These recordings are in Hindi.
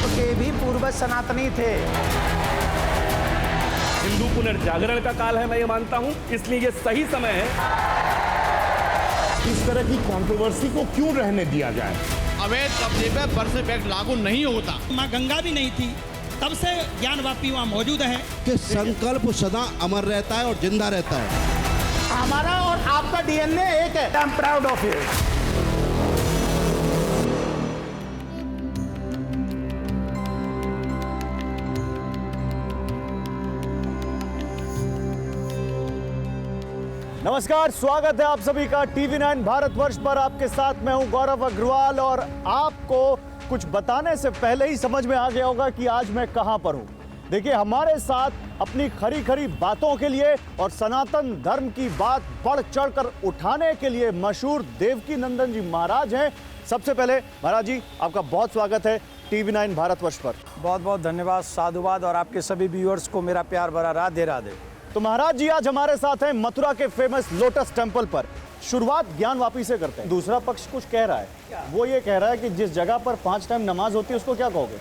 आपके भी पूर्वज सनातनी थे। हिंदू पुनर्जागरण का काल है, मैं ये मानता हूँ, इसलिए ये सही समय है। इस तरह की कंट्रोवर्सी को क्यों रहने दिया जाए? अवैध कब्जे पे बर्फ एक्ट लागू नहीं होता। माँ गंगा भी नहीं थी, तब से ज्ञानवापी वहाँ मौजूद है कि संकल्प सदा अमर रहता है और जिंदा रहता है। हमारा और आपका डीएनए एक है। I am proud of you. नमस्कार, स्वागत है आप सभी का TV9 भारतवर्ष पर। आपके साथ मैं हूं गौरव अग्रवाल और आपको कुछ बताने से पहले ही समझ में आ गया होगा कि आज मैं कहां पर हूं। देखिए, हमारे साथ अपनी खरी खरी बातों के लिए और सनातन धर्म की बात बढ़ चढ़कर उठाने के लिए मशहूर देवकी नंदन जी महाराज हैं। सबसे पहले महाराज जी, आपका बहुत स्वागत है TV9 भारतवर्ष पर। बहुत बहुत धन्यवाद, साधुवाद और आपके सभी व्यूअर्स को मेरा प्यार भरा राधे राधे। तो महाराज जी आज हमारे साथ हैं मथुरा के फेमस लोटस टेम्पल पर। शुरुआत ज्ञानवापी से करते हैं। दूसरा पक्ष कुछ कह रहा है, वो ये कह रहा है कि जिस जगह पर 5 टाइम नमाज होती है उसको क्या कहोगे?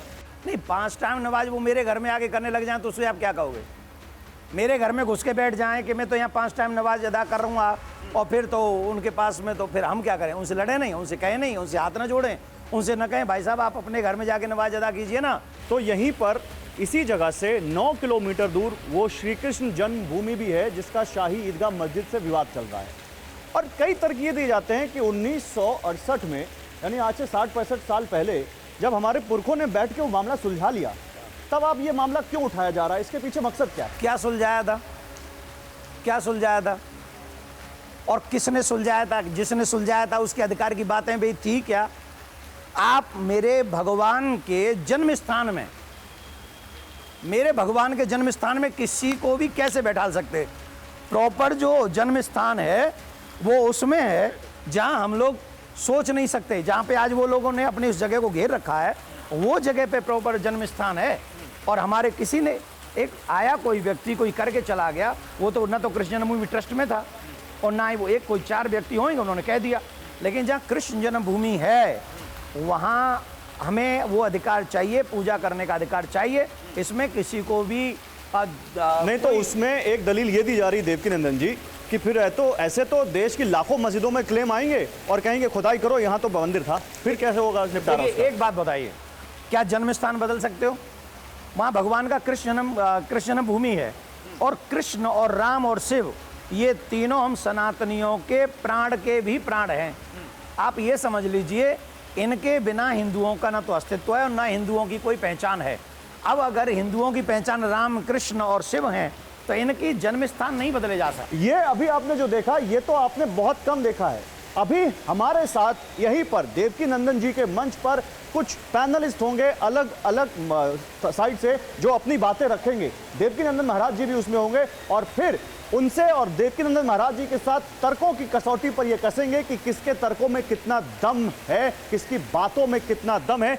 नहीं, 5 टाइम नमाज वो मेरे घर में आके करने लग जाएं तो उससे आप क्या कहोगे? मेरे घर में घुस के बैठ जाएं कि मैं तो यहाँ 5 टाइम नमाज अदा कर रहा हूँ और फिर तो उनके पास में, तो फिर हम क्या करें? उनसे लड़े नहीं, उनसे कहें नहीं, उनसे हाथ न जोड़ें, उनसे न कहें भाई साहब आप अपने घर में जाके नमाज अदा कीजिए ना। तो यहीं पर इसी जगह से 9 किलोमीटर दूर वो श्री कृष्ण जन्मभूमि भी है जिसका शाही ईदगाह मस्जिद से विवाद चल रहा है। और कई तर्क ये दिए जाते हैं कि 1968 में, यानी आज से 60-65 साल पहले, जब हमारे पुरखों ने बैठ के वो मामला सुलझा लिया, तब अब ये मामला क्यों उठाया जा रहा है? इसके पीछे मकसद क्या है? क्या सुलझाया था? क्या सुलझाया था और किसने सुलझाया था? जिसने सुलझाया था उसके अधिकार की बातें भी थी क्या? आप मेरे भगवान के जन्म स्थान में, मेरे भगवान के जन्म स्थान में किसी को भी कैसे बैठा सकते? प्रॉपर जो जन्म स्थान है वो उसमें है जहां हम लोग सोच नहीं सकते, जहां पे आज वो लोगों ने अपनी उस जगह को घेर रखा है, वो जगह पे प्रॉपर जन्म स्थान है। और हमारे किसी ने एक आया कोई व्यक्ति कोई करके चला गया, वो तो न तो कृष्ण जन्मभूमि ट्रस्ट में था और ना ही वो एक कोई 4 व्यक्ति होंगे उन्होंने कह दिया। लेकिन जहाँ कृष्ण जन्मभूमि है वहाँ हमें वो अधिकार चाहिए, पूजा करने का अधिकार चाहिए। इसमें किसी को भी नहीं, तो उसमें एक दलील ये दी जा रही देवकी नंदन जी कि फिर ऐसे तो देश की लाखों मस्जिदों में क्लेम आएंगे और कहेंगे खुदाई करो, यहाँ तो मंदिर था, फिर कैसे होगा निपटारा? एक बात बताइए, क्या जन्म स्थान बदल सकते हो? वहाँ भगवान का कृष्ण जन्मभूमि है और कृष्ण और राम और शिव ये तीनों हम सनातनियों के प्राण के भी प्राण हैं। आप ये समझ लीजिए, इनके बिना हिंदुओं का ना तो अस्तित्व है और ना हिंदुओं की कोई पहचान है। अब अगर हिंदुओं की पहचान राम, कृष्ण और शिव हैं तो इनकी जन्म स्थान नहीं बदले जा सकते। ये अभी आपने जो देखा ये तो आपने बहुत कम देखा है। अभी हमारे साथ यहीं पर देवकी नंदन जी के मंच पर कुछ पैनलिस्ट होंगे अलग अलग साइड से जो अपनी बातें रखेंगे। देवकी नंदन महाराज जी भी उसमें होंगे और फिर उनसे और देवकी नंदन महाराज जी के साथ तर्कों की कसौटी पर यह कसेंगे कि किसके तर्कों में कितना दम है, किसकी बातों में कितना दम है।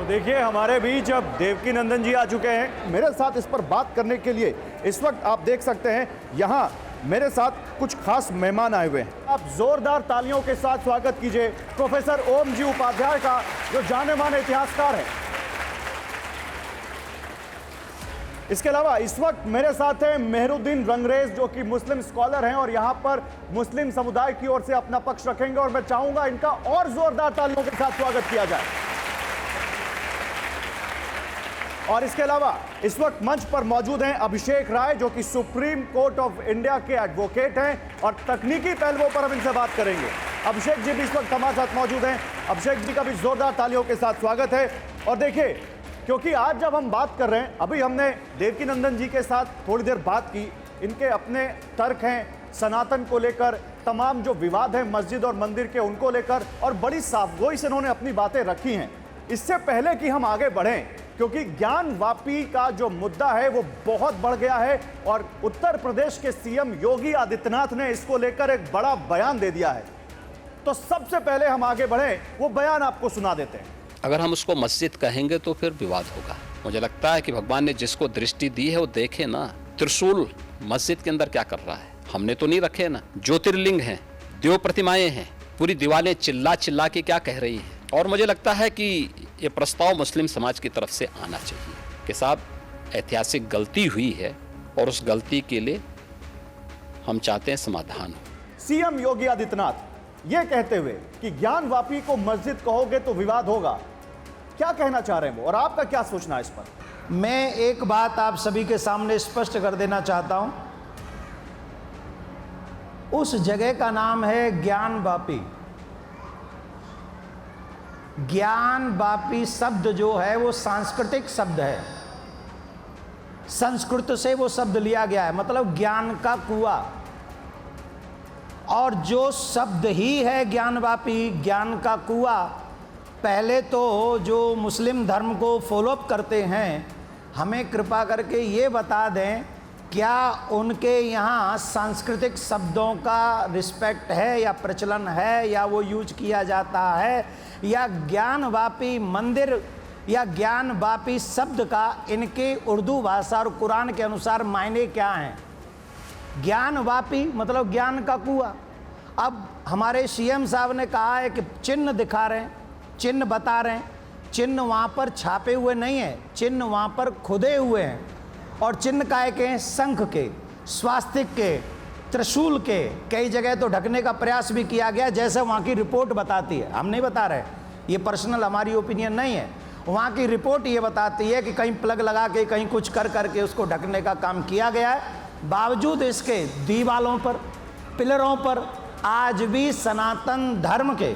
देखिए, हमारे बीच अब देवकी नंदन जी आ चुके हैं मेरे साथ इस पर बात करने के लिए। इस वक्त आप देख सकते हैं यहाँ मेरे साथ कुछ खास मेहमान आए हुए हैं। आप जोरदार तालियों के साथ स्वागत कीजिए प्रोफेसर ओम जी उपाध्याय का, जो जाने माने इतिहासकार हैं। इसके अलावा इस वक्त मेरे साथ हैं मेहरुद्दीन रंगरेज, जो कि मुस्लिम स्कॉलर हैं और यहाँ पर मुस्लिम समुदाय की ओर से अपना पक्ष रखेंगे और मैं चाहूंगा इनका और जोरदार तालियों के साथ स्वागत किया जाए। और इसके अलावा इस वक्त मंच पर मौजूद हैं अभिषेक राय, जो कि सुप्रीम कोर्ट ऑफ इंडिया के एडवोकेट हैं और तकनीकी पहलुओं पर हम इनसे बात करेंगे। अभिषेक जी भी इस वक्त हमारे साथ मौजूद हैं। अभिषेक जी का भी जोरदार तालियों के साथ स्वागत है। और देखिए, क्योंकि आज जब हम बात कर रहे हैं, अभी हमने देवकी नंदन जी के साथ थोड़ी देर बात की, इनके अपने तर्क हैं सनातन को लेकर, तमाम जो विवाद है मस्जिद और मंदिर के उनको लेकर, और बड़ी साफगोई से उन्होंने अपनी बातें रखी हैं। इससे पहले कि हम आगे बढ़ें, क्योंकि ज्ञानवापी का जो मुद्दा है वो बहुत बढ़ गया है और उत्तर प्रदेश के सीएम योगी आदित्यनाथ ने इसको लेकर एक बड़ा बयान दे दिया है। तो सबसे पहले हम आगे बढ़े, वो बयान आपको सुना देते हैं। अगर हम उसको मस्जिद कहेंगे तो फिर विवाद होगा। मुझे लगता है कि भगवान ने जिसको दृष्टि दी है वो देखे ना, त्रिशूल मस्जिद के अंदर क्या कर रहा है, हमने तो नहीं रखे ना। ज्योतिर्लिंग हैं, देव प्रतिमाएं हैं, पूरी दीवारें चिल्ला चिल्ला के क्या कह रही हैं। और मुझे लगता है कि ये प्रस्ताव मुस्लिम समाज की तरफ से आना चाहिए कि साहब ऐतिहासिक गलती हुई है और उस गलती के लिए हम चाहते हैं समाधान हो। सीएम योगी आदित्यनाथ ये कहते हुए कि ज्ञानवापी को मस्जिद कहोगे तो विवाद होगा, क्या कहना चाह रहे हैं वो और आपका क्या सोचना है इस पर? मैं एक बात आप सभी के सामने स्पष्ट कर देना चाहता हूं, उस जगह का नाम है ज्ञानवापी। ज्ञानवापी शब्द जो है वो सांस्कृतिक शब्द है, संस्कृत से वो शब्द लिया गया है, मतलब ज्ञान का कुआं। और जो शब्द ही है ज्ञानवापी, ज्ञान का कुआं, पहले तो जो मुस्लिम धर्म को फॉलोअप करते हैं हमें कृपा करके ये बता दें, क्या उनके यहाँ सांस्कृतिक शब्दों का रिस्पेक्ट है या प्रचलन है या वो यूज किया जाता है, या ज्ञानवापी मंदिर या ज्ञानवापी शब्द का इनके उर्दू भाषा और कुरान के अनुसार मायने क्या हैं? ज्ञानवापी मतलब ज्ञान का कुआं। अब हमारे सीएम साहब ने कहा है कि चिन्ह दिखा रहे हैं, चिन्ह बता रहे हैं, चिन्ह वहाँ पर छापे हुए नहीं है, चिन्ह वहाँ पर खुदे हुए हैं। और चिन्ह काय के हैं? शंख के, स्वास्तिक के, त्रिशूल के, कई जगह तो ढकने का प्रयास भी किया गया जैसे वहाँ की रिपोर्ट बताती है। हम नहीं बता रहे, ये पर्सनल हमारी ओपिनियन नहीं है, वहाँ की रिपोर्ट ये बताती है कि कहीं प्लग लगा के कहीं कुछ कर करके उसको ढकने का काम किया गया है। बावजूद इसके दीवालों पर, पिलरों पर आज भी सनातन धर्म के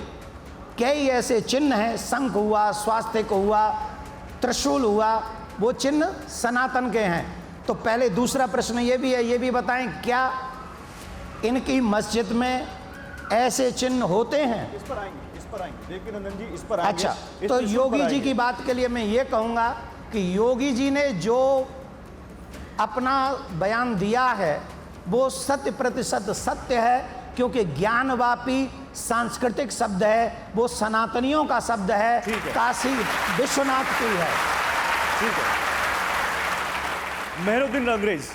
कई ऐसे चिन्ह हैं, शंख हुआ, स्वास्तिक हुआ, त्रिशूल हुआ, वो चिन्ह सनातन के हैं। तो पहले दूसरा प्रश्न ये भी है, ये भी बताएं क्या इनकी मस्जिद में ऐसे चिन्ह होते हैं? इस पर आएंगे देवकीनंदन जी, इस पर आएंगे। अच्छा, तो योगी जी की बात के लिए मैं ये कहूँगा कि योगी जी ने जो अपना बयान दिया है वो 100% सत्य है, क्योंकि ज्ञानवापी सांस्कृतिक शब्द है, वो सनातनियों का शब्द है, काशी विश्वनाथ की है। ठीक है, मेहरुद्दीन रंगरेज,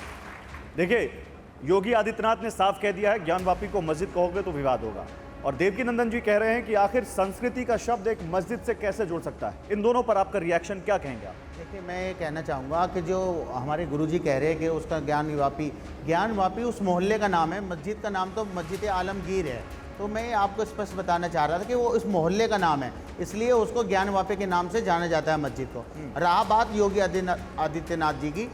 देखिए योगी आदित्यनाथ ने साफ कह दिया है ज्ञानवापी को मस्जिद कहोगे तो विवाद होगा, और देवकीनंदन जी कह रहे हैं कि आखिर संस्कृति का शब्द एक मस्जिद से कैसे जुड़ सकता है। इन दोनों पर आपका रिएक्शन क्या कहेंगे आप? देखिए, मैं ये कहना चाहूँगा कि जो हमारे गुरुजी कह रहे हैं कि उसका ज्ञानवापी उस मोहल्ले का नाम है, मस्जिद का नाम तो मस्जिद आलमगीर है। तो मैं आपको स्पष्ट बताना चाह रहा था कि वो इस मोहल्ले का नाम है, इसलिए उसको ज्ञानवापी के नाम से जाना जाता है मस्जिद को। रहा बात योगी आदित्यनाथ जी की,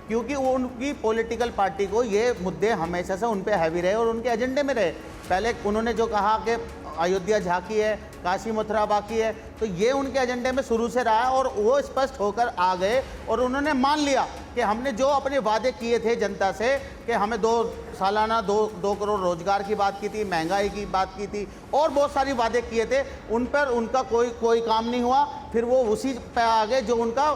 क्योंकि वो उनकी पॉलिटिकल पार्टी को ये मुद्दे हमेशा से उन पे हैवी रहे और उनके एजेंडे में रहे। पहले उन्होंने जो कहा कि अयोध्या झांकी है, काशी मथुरा बाकी है, तो ये उनके एजेंडे में शुरू से रहा और वो स्पष्ट होकर आ गए और उन्होंने मान लिया कि हमने जो अपने वादे किए थे जनता से कि हमें 2 सालाना 2 करोड़ रोजगार की बात की थी, महंगाई की बात की थी और बहुत सारी वादे किए थे, उन पर उनका कोई काम नहीं हुआ। फिर वो उसी पे आ गए जो उनका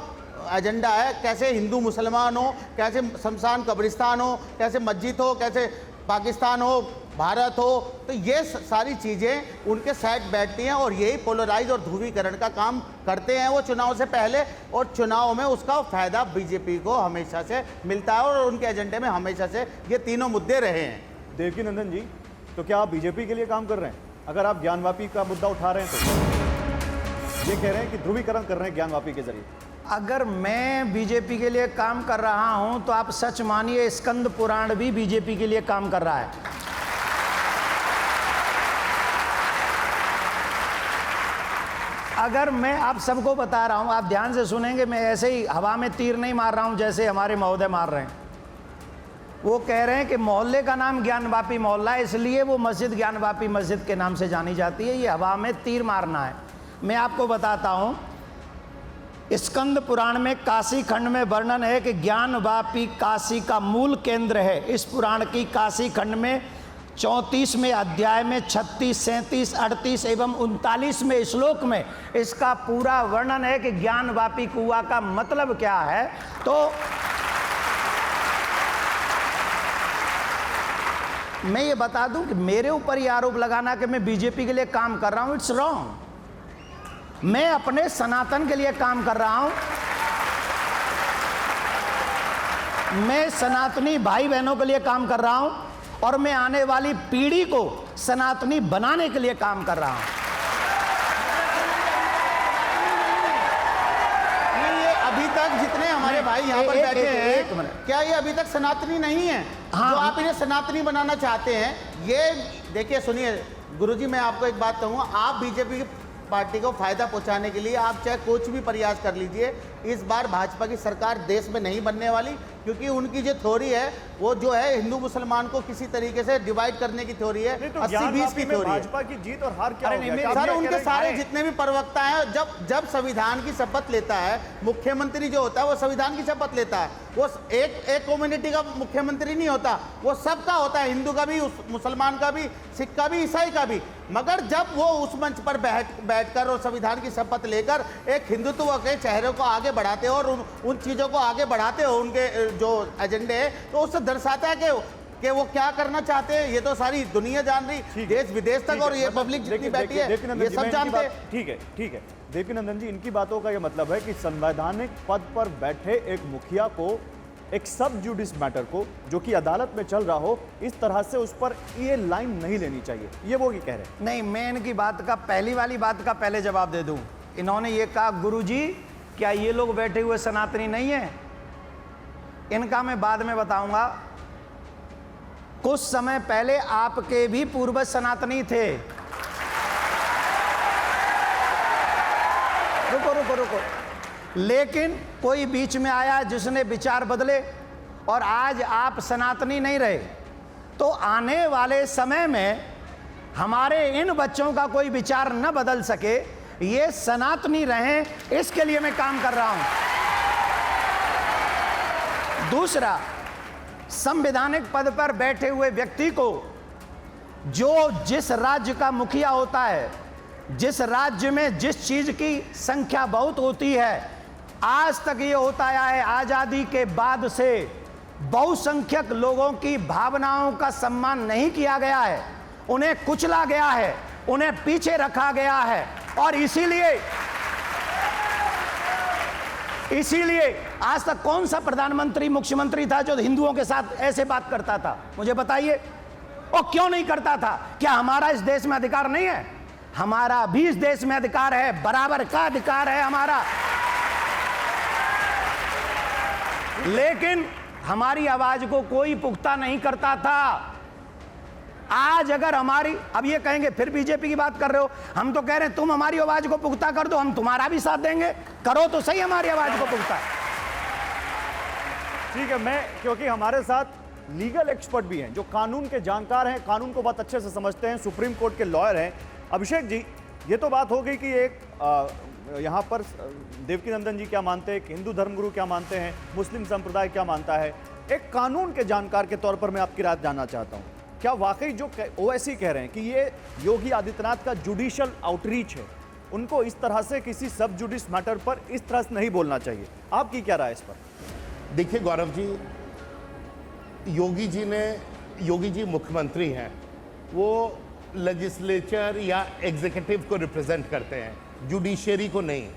एजेंडा है, कैसे हिंदू मुसलमान हो, कैसे शमशान कब्रिस्तान हो, कैसे मस्जिद हो, कैसे पाकिस्तान हो, भारत हो। तो ये सारी चीज़ें उनके साइड बैठती हैं और यही पोलराइज और ध्रुवीकरण का काम करते हैं वो चुनाव से पहले, और चुनाव में उसका फ़ायदा बीजेपी को हमेशा से मिलता है और उनके एजेंडे में हमेशा से ये तीनों मुद्दे रहे हैं। देवकीनंदन जी, तो क्या आप बीजेपी के लिए काम कर रहे हैं? अगर आप ज्ञानवापी का मुद्दा उठा रहे हैं तो ये कह रहे हैं कि ध्रुवीकरण कर रहे हैं ज्ञानवापी के जरिए। अगर मैं बीजेपी के लिए काम कर रहा हूं तो आप सच मानिए स्कंद पुराण भी बीजेपी के लिए काम कर रहा है। अगर मैं आप सबको बता रहा हूं, आप ध्यान से सुनेंगे, मैं ऐसे ही हवा में तीर नहीं मार रहा हूं जैसे हमारे महोदय मार रहे हैं। वो कह रहे हैं कि मोहल्ले का नाम ज्ञानवापी मोहल्ला है, इसलिए वो मस्जिद ज्ञानवापी मस्जिद के नाम से जानी जाती है। ये हवा में तीर मारना है। मैं आपको बताता हूं, स्कंद पुराण में काशी खंड में वर्णन है कि ज्ञानवापी काशी का मूल केंद्र है। इस पुराण की काशी खंड में 34वें अध्याय में 36, 37, 38 एवं 39वें श्लोक में इसका पूरा वर्णन है कि ज्ञानवापी कुआं का मतलब क्या है। तो मैं ये बता दूं कि मेरे ऊपर ये आरोप लगाना कि मैं बीजेपी के लिए काम कर रहा हूं, इट्स रॉन्ग। मैं अपने सनातन के लिए काम कर रहा हूं। मैं सनातनी भाई बहनों के लिए काम कर रहा हूं और मैं आने वाली पीढ़ी को सनातनी बनाने के लिए काम कर रहा हूं। ये अभी तक जितने हमारे भाई यहाँ पर बैठे हैं, क्या ये अभी तक सनातनी नहीं है? हाँ, जो आप इन्हें सनातनी बनाना चाहते हैं, ये देखिए, सुनिए गुरुजी, मैं आपको एक बात कहूँगा, आप बीजेपी की पार्टी को फायदा पहुंचाने के लिए आप चाहे कुछ भी प्रयास कर लीजिए, इस बार भाजपा की सरकार देश में नहीं बनने वाली, क्योंकि उनकी जो थ्योरी है वो जो है हिंदू मुसलमान को किसी तरीके से डिवाइड करने की थ्योरी है, 80-20 की थ्योरी है। भाजपा की जीत और हार क्या हो गया? सर, उनके सारे जितने भी प्रवक्ता हैं, जब संविधान की शपथ लेता है मुख्यमंत्री जो होता है, वो संविधान की शपथ लेता है, वो एक कम्युनिटी का मुख्यमंत्री नहीं होता, वो सबका होता है, हिंदू का भी, मुसलमान का भी, सिख का भी, ईसाई का भी। मगर जब वो उस मंच पर बैठकर और संविधान की शपथ लेकर एक हिंदुत्व के चेहरे को आगे बढ़ाते हो और उन चीजों को आगे बढ़ाते हो, उनके जो एजेंडे है, तो उससे दर्शाता है कि वो क्या करना चाहते हैं। ये तो सारी दुनिया जान रही, देश विदेश तक, और ये पब्लिक जितनी बैठी है ये सब जानते हैं। ठीक है देवकीनंदन जी, इनकी बातों का ये मतलब है कि संवैधानिक पद पर बैठे एक मुखिया को, एक सब जुडिस मैटर को जो कि अदालत में चल रहा हो, इस तरह से उस पर ये लाइन नहीं लेनी चाहिए, ये वो ही कह रहे हैं। नहीं, मैं इनकी बात का, पहली वाली बात का पहले जवाब दे दूं। इन्होंने ये कहा, गुरुजी क्या ये लोग बैठे हुए सनातनी नहीं है? इनका मैं बाद में बताऊंगा। कुछ समय पहले आपके भी पूर्वज सनातनी थे। रुको, लेकिन कोई बीच में आया जिसने विचार बदले और आज आप सनातनी नहीं रहे। तो आने वाले समय में हमारे इन बच्चों का कोई विचार न बदल सके, ये सनातनी रहें, इसके लिए मैं काम कर रहा हूं। दूसरा, संवैधानिक पद पर बैठे हुए व्यक्ति को जो जिस राज्य का मुखिया होता है, जिस राज्य में जिस चीज की संख्या बहुत होती है, आज तक ये होता आया है, आजादी के बाद से बहुसंख्यक लोगों की भावनाओं का सम्मान नहीं किया गया है, उन्हें कुचला गया है, उन्हें पीछे रखा गया है। और इसीलिए आज तक कौन सा प्रधानमंत्री, मुख्यमंत्री था जो हिंदुओं के साथ ऐसे बात करता था? मुझे बताइए। और क्यों नहीं करता था? क्या हमारा इस देश में अधिकार नहीं है? हमारा भी इस देश में अधिकार है, बराबर का अधिकार है हमारा। लेकिन हमारी आवाज को कोई पुख्ता नहीं करता था। आज अगर हमारी, अब ये कहेंगे फिर बीजेपी की बात कर रहे हो, हम तो कह रहे हैं तुम हमारी आवाज को पुख्ता कर दो, हम तुम्हारा भी साथ देंगे, करो तो सही हमारी आवाज को पुख्ता। ठीक है, मैं, क्योंकि हमारे साथ लीगल एक्सपर्ट भी हैं जो कानून के जानकार हैं, कानून को बहुत अच्छे से समझते हैं, सुप्रीम कोर्ट के लॉयर हैं। अभिषेक जी, ये तो बात हो गई कि एक यहाँ पर देवकीनंदन जी क्या मानते हैं, हिंदू धर्मगुरु क्या मानते हैं, मुस्लिम संप्रदाय क्या मानता है। एक कानून के जानकार के तौर पर मैं आपकी राय जानना चाहता हूँ, क्या वाकई जो ओवैसी कह रहे हैं कि ये योगी आदित्यनाथ का जुडिशियल आउटरीच है, उनको इस तरह से किसी सब जुडिस मैटर पर इस तरह से नहीं बोलना चाहिए? आपकी क्या राय इस पर? देखिए गौरव जी, योगी जी मुख्यमंत्री हैं, वो लेजिस्लेचर या एग्जीक्यूटिव को रिप्रेजेंट करते हैं, जुडिशरी को नहीं।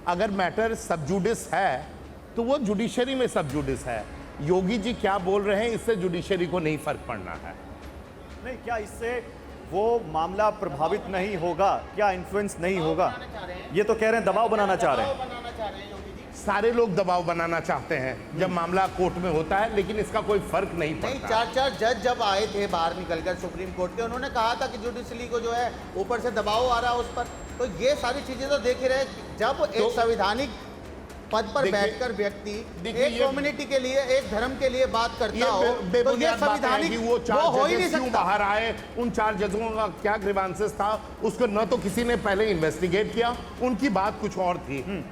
अगर मैटर सब जुडिस है तो वो जुडिशरी में सब जुडिस है। योगी जी क्या बोल रहे हैं, इससे जुडिशरी को नहीं फर्क पड़ना है। नहीं, क्या इससे वो मामला प्रभावित नहीं होगा? क्या इन्फ्लुएंस नहीं होगा? ये तो कह रहे हैं दबाव बनाना चाह रहे हैं। सारे लोग दबाव बनाना चाहते हैं जब मामला कोर्ट में होता है, लेकिन इसका कोई फर्क नहीं पड़ता। 4 जज जब आए थे बाहर निकलकर सुप्रीम कोर्ट के, उन्होंने कहा था कि जुडिशरी को जो है ऊपर से दबाव आ रहा है उस पर। तो ये सारी चीजें तो देख ही रहे, जब एक संवैधानिक पद पर बैठकर व्यक्ति एक कम्युनिटी के लिए, एक धर्म के लिए बात करता हो, तो ये संवैधानिक वो हो ही नहीं सकता। बाहर आए, उन 4 जजों का क्या ग्रीवांसेस था, उसको न तो किसी ने पहले इन्वेस्टिगेट किया, उनकी बात कुछ और थी।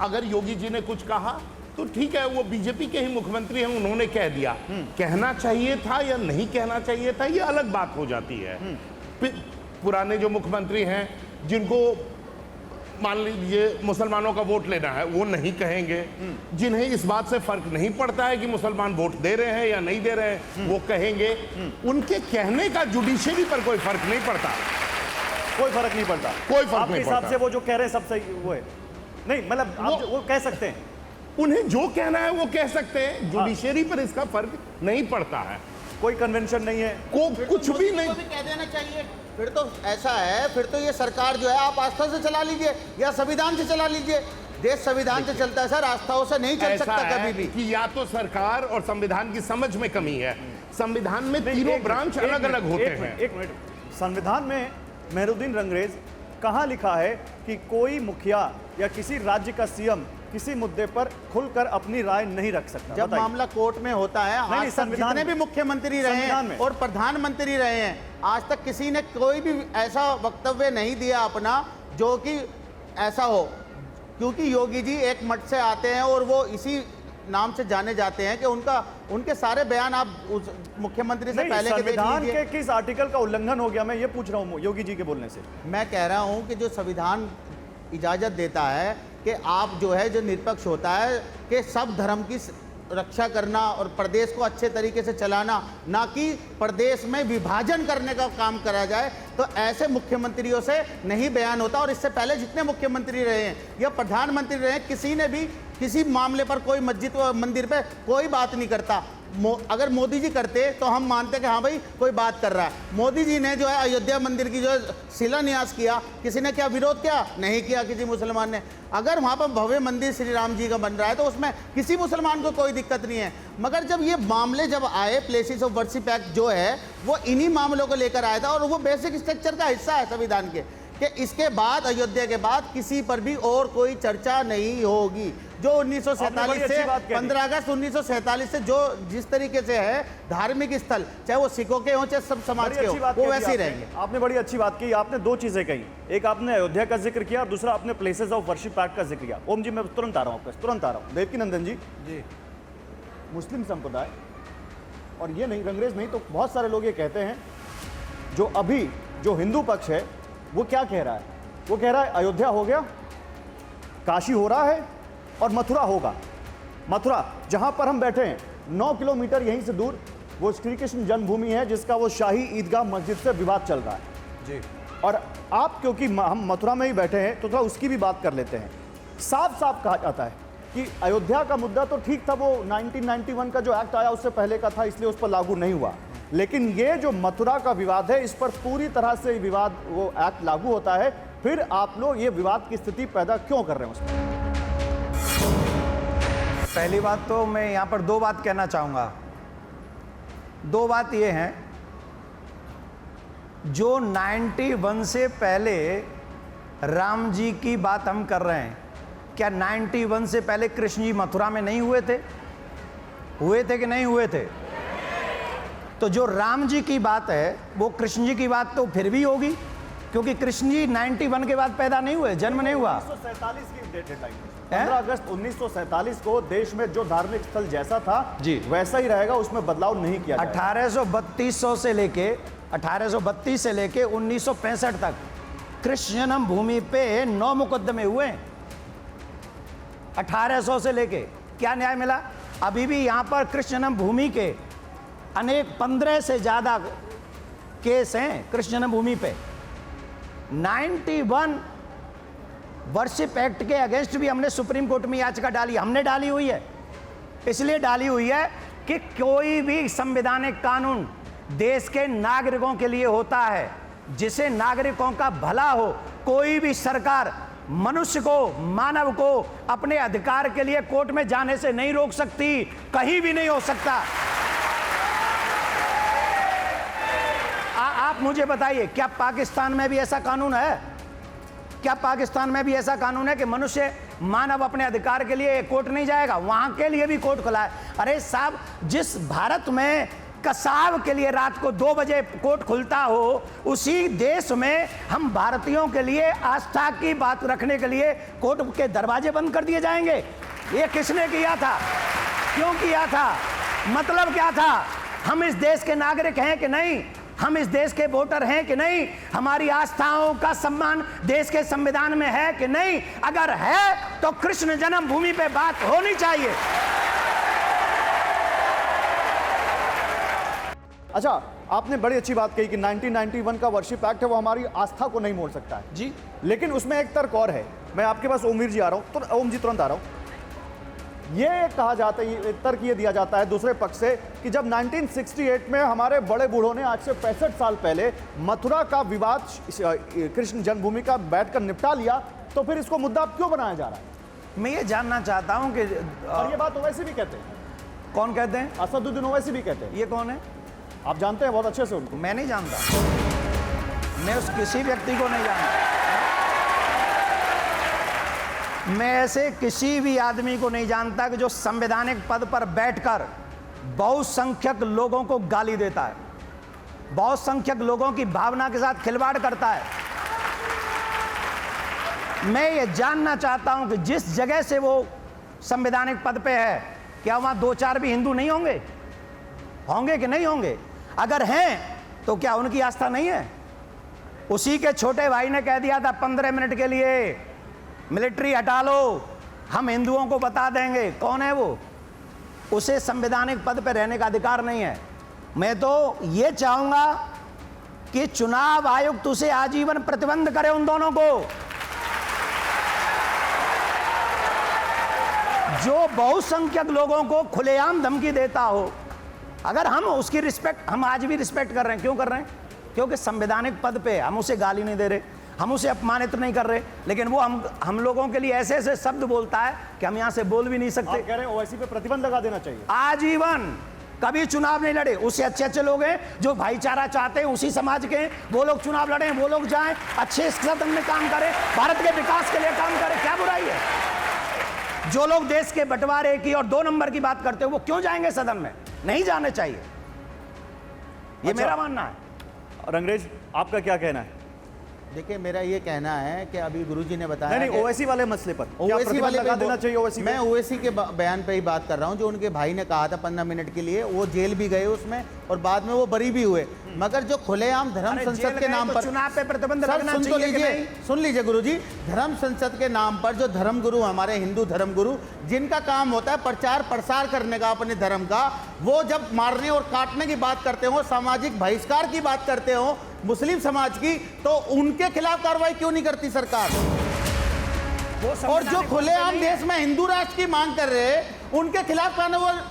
अगर योगी जी ने कुछ कहा तो ठीक है, वो बीजेपी के ही मुख्यमंत्री हैं, उन्होंने कह दिया। कहना चाहिए था या नहीं कहना चाहिए था, ये अलग बात हो जाती है। पुराने जो मुख्यमंत्री हैं, जिनको मान लीजिए मुसलमानों का वोट लेना है, वो नहीं कहेंगे। जिन्हें इस बात से फर्क नहीं पड़ता है कि मुसलमान वोट दे रहे हैं या नहीं दे रहे हैं, वो कहेंगे। उनके कहने का जुडिशरी पर कोई फर्क नहीं पड़ता, कोई फर्क नहीं पड़ता, कोई फर्क आपके नहीं हिसाब पड़ता। से वो जो कह रहे हैं सब सही वो है? नहीं, मतलब आप वो कह सकते हैं, उन्हें जो कहना है वो कह सकते हैं, जुडिशरी पर इसका फर्क नहीं पड़ता है। कोई कन्वेंशन नहीं है, कुछ भी नहीं। को भी कह देना चाहिए। फिर तो ऐसा है, फिर तो ये सरकार जो है आप आस्था से चला लीजिए या संविधान से चला लीजिए। देश संविधान से चलता है सर, आस्थाओं से नहीं चल ऐसा सकता है कभी भी। कि या तो सरकार और संविधान की समझ में कमी है। संविधान में तीनों ब्रांच अलग अलग होते हैं। एक मिनट, संविधान में मेहरुद्दीन रंगरेज कहाँ लिखा है कि कोई मुखिया या किसी राज्य का सीएम किसी मुद्दे पर खुलकर अपनी राय नहीं रख सकता? जब बताइए। मामला कोर्ट में होता है, नहीं, आज तक संविधान जितने भी में। मुख्यमंत्री रहे संविधान में। हैं और प्रधानमंत्री रहे हैं, आज तक किसी ने कोई भी ऐसा वक्तव्य नहीं दिया अपना जो कि ऐसा हो। क्योंकि योगी जी एक मठ से आते हैं और वो इसी नाम से जाने जाते हैं कि उनके सारे बयान आप उस मुख्यमंत्री से नहीं, पहले के देख संविधान लीजिए। के किस आर्टिकल का उल्लंघन हो गया, मैं ये पूछ रहा हूँ योगी जी के बोलने से। मैं कह रहा हूं कि जो संविधान इजाज़त देता है कि आप जो है, जो निरपक्ष होता है कि सब धर्म की रक्षा करना और प्रदेश को अच्छे तरीके से चलाना, ना कि प्रदेश में विभाजन करने का काम करा जाए, तो ऐसे मुख्यमंत्रियों से नहीं बयान होता। और इससे पहले जितने मुख्यमंत्री रहे हैं या प्रधानमंत्री रहे हैं, किसी ने भी किसी मामले पर कोई मस्जिद व मंदिर पे कोई बात नहीं करता। अगर मोदी जी करते तो हम मानते कि हाँ भाई कोई बात कर रहा है। मोदी जी ने जो है अयोध्या मंदिर की जो शिलान्यास किया, किसी ने क्या विरोध किया? नहीं किया किसी मुसलमान ने। अगर वहाँ पर भव्य मंदिर श्री राम जी का बन रहा है तो उसमें किसी मुसलमान को कोई दिक्कत नहीं है। मगर जब ये मामले जब आए, प्लेसेस ऑफ वर्शिप एक्ट जो है वो इन्हीं मामलों को लेकर आया था और वो बेसिक स्ट्रक्चर का हिस्सा है संविधान के, कि इसके बाद अयोध्या के बाद किसी पर भी और कोई चर्चा नहीं होगी। जो 1947 से 15 अगस्त 1947 से जो जिस तरीके से है धार्मिक स्थल, चाहे वो सिखों के हों चाहे सब समाज के हों, वो वैसे ही रहेंगे। आपने बड़ी अच्छी बात की। आपने दो चीजें कही, एक आपने अयोध्या का जिक्र किया और दूसरा आपने प्लेसेस ऑफ वर्शिप एक्ट का जिक्र किया। ओम जी, मैं तुरंत आ रहा हूँ, तुरंत आ रहा हूँ। देवकीनंदन जी, मुस्लिम संप्रदाय, और ये नहीं रंगरेज नहीं तो बहुत सारे लोग ये कहते हैं, जो अभी जो हिंदू पक्ष है वो क्या कह रहा है? वो कह रहा है अयोध्या हो गया, काशी हो रहा है और मथुरा होगा। मथुरा जहां पर हम बैठे हैं 9 किलोमीटर यहीं से दूर वो श्री कृष्ण जन्मभूमि है, जिसका वो शाही ईदगाह मस्जिद से विवाद चल रहा है जी। और आप क्योंकि हम मथुरा में ही बैठे हैं तो थोड़ा उसकी भी बात कर लेते हैं। साफ साफ कहा जाता है कि अयोध्या का मुद्दा तो ठीक था, वो 1991 का जो एक्ट आया उससे पहले का था, इसलिए उस पर लागू नहीं हुआ। लेकिन ये जो मथुरा का विवाद है, इस पर पूरी तरह से विवाद, वो एक्ट लागू होता है। फिर आप लोग ये विवाद की स्थिति पैदा क्यों कर रहे हैं उसमें? पहली बात तो मैं यहाँ पर दो बात कहना चाहूँगा। दो बात ये हैं, जो 91 से पहले राम जी की बात हम कर रहे हैं, क्या 91 से पहले कृष्ण जी मथुरा में नहीं हुए थे? हुए थे कि नहीं हुए थे? तो जो राम जी की बात है वो कृष्ण जी की बात तो फिर भी होगी, क्योंकि कृष्ण जी 91 के बाद पैदा नहीं हुए, जन्म नहीं हुआ। 1947 की डेडलाइन, 15 अगस्त 1947 को देश में जो धार्मिक स्थल जैसा था जी वैसा ही रहेगा, उसमें बदलाव नहीं किया जाएगा। 1832 से लेके 1965 तक कृष्ण जन्म भूमि पे 9 मुकदमे हुए। 1800 से लेके क्या न्याय मिला? अभी भी यहाँ पर कृष्ण जन्म भूमि के अनेक 15 से ज्यादा केस हैं कृष्ण जन्म भूमि पे। 91 वर्शिप एक्ट के अगेंस्ट भी हमने सुप्रीम कोर्ट में याचिका डाली, हमने डाली हुई है। इसलिए डाली हुई है कि कोई भी संवैधानिक कानून देश के नागरिकों के लिए होता है, जिसे नागरिकों का भला हो। कोई भी सरकार मनुष्य को, मानव को अपने अधिकार के लिए कोर्ट में जाने से नहीं रोक सकती, कहीं भी नहीं हो सकता। आप मुझे बताइए, क्या पाकिस्तान में भी ऐसा कानून है? क्या पाकिस्तान में भी ऐसा कानून है कि मनुष्य, मानव अपने अधिकार के लिए कोर्ट नहीं जाएगा? वहां के लिए भी कोर्ट खुला है। अरे साहब, जिस भारत में कसाब के लिए रात को 2 बजे कोर्ट खुलता हो, उसी देश में हम भारतीयों के लिए आस्था की बात रखने के लिए कोर्ट के दरवाजे बंद कर दिए जाएंगे? ये किसने किया था? क्यों किया था? मतलब क्या था? हम इस देश के नागरिक हैं कि नहीं? हम इस देश के वोटर हैं कि नहीं? हमारी आस्थाओं का सम्मान देश के संविधान में है कि नहीं? अगर है तो कृष्ण जन्मभूमि पे बात होनी चाहिए। अच्छा, आपने बड़ी अच्छी बात कही कि 1991 का वर्शिप एक्ट है वो हमारी आस्था को नहीं मोड़ सकता है जी, लेकिन उसमें एक तर्क और है। मैं आपके पास ओमवीर जी आ रहा हूं, तो ओम जी तुरंत आ रहा हूं। ये कहा जाता है, एक तर्क ये दिया जाता है दूसरे पक्ष से कि जब 1968 में हमारे बड़े बूढ़ों ने आज से 65 साल पहले मथुरा का विवाद कृष्ण जन्मभूमि का बैठकर निपटा लिया, तो फिर इसको मुद्दा क्यों बनाया जा रहा है? मैं ये जानना चाहता हूं कि और ये बात ओवैसी भी कहते हैं। कौन कहते हैं? असदुद्दीन ओवैसी भी कहते हैं। ये कौन है? आप जानते हैं बहुत अच्छे से उनको। मैं नहीं जानता, मैं उस किसी व्यक्ति को नहीं जानता। मैं ऐसे किसी भी आदमी को नहीं जानता कि जो संवैधानिक पद पर बैठकर बहुसंख्यक लोगों को गाली देता है, बहुसंख्यक लोगों की भावना के साथ खिलवाड़ करता है। मैं ये जानना चाहता हूं कि जिस जगह से वो संवैधानिक पद पे है, क्या वहां 2-4 भी हिंदू नहीं होंगे? होंगे कि नहीं होंगे? अगर हैं तो क्या उनकी आस्था नहीं है? उसी के छोटे भाई ने कह दिया था 15 मिनट के लिए मिलिट्री हटा लो, हम हिंदुओं को बता देंगे। कौन है वो? उसे संवैधानिक पद पर रहने का अधिकार नहीं है। मैं तो ये चाहूंगा कि चुनाव आयुक्त उसे आजीवन प्रतिबंध करे, उन दोनों को। जो बहुसंख्यक लोगों को खुलेआम धमकी देता हो, अगर हम उसकी रिस्पेक्ट, हम आज भी रिस्पेक्ट कर रहे हैं। क्यों कर रहे हैं? क्योंकि संवैधानिक पद पे हम उसे गाली नहीं दे रहे, हम उसे अपमानित नहीं कर रहे, लेकिन वो हम लोगों के लिए ऐसे ऐसे शब्द बोलता है कि हम यहां से बोल भी नहीं सकते। आप कह रहे हैं ओवैसी पे प्रतिबंध लगा देना चाहिए? आजीवन। कभी चुनाव नहीं लड़े, उससे अच्छे अच्छे लोग हैं जो भाईचारा चाहते हैं, उसी समाज के, वो लोग चुनाव लड़े, वो लोग जाएं, अच्छे सदन में काम करें, भारत के विकास के लिए काम करें, क्या बुराई है? जो लोग देश के बंटवारे की और 2 नंबर की बात करते हैं, वो क्यों जाएंगे सदन में? नहीं जाने चाहिए, ये मेरा मानना है। रंगरेज, आपका क्या कहना है? देखिए, मेरा ये कहना है कि अभी गुरुजी ने बताया नहीं, ओवैसी वाले मसले पर क्या ओवैसी प्रतिबंध वाले लगा पे देना चाहिए? ओवैसी मैं ओवैसी के बयान पे ही बात कर रहा हूँ, जो उनके भाई ने कहा था 15 मिनट के लिए। वो जेल भी गए उसमें और बाद में वो बरी भी हुए, मगर जो खुलेआम धर्म संसद के नाम पर चुनाव पे प्रतिबंध लगना सुन तो चाहिए कि लीजिए, नहीं? सुन लीजिए गुरुजी, धर्म संसद के नाम पर जो धर्मगुरु, हमारे हिंदू धर्मगुरु, जिनका काम होता है प्रचार प्रसार करने का अपने धर्म का, वो जब मारने और काटने की बात करते हो, सामाजिक बहिष्कार की बात करते हो मुस्लिम समाज की, तो उनके खिलाफ कार्रवाई क्यों नहीं करती सरकार? और जो खुलेआम देश में हिंदू राष्ट्र की मांग कर रहे हैं, उनके खिलाफ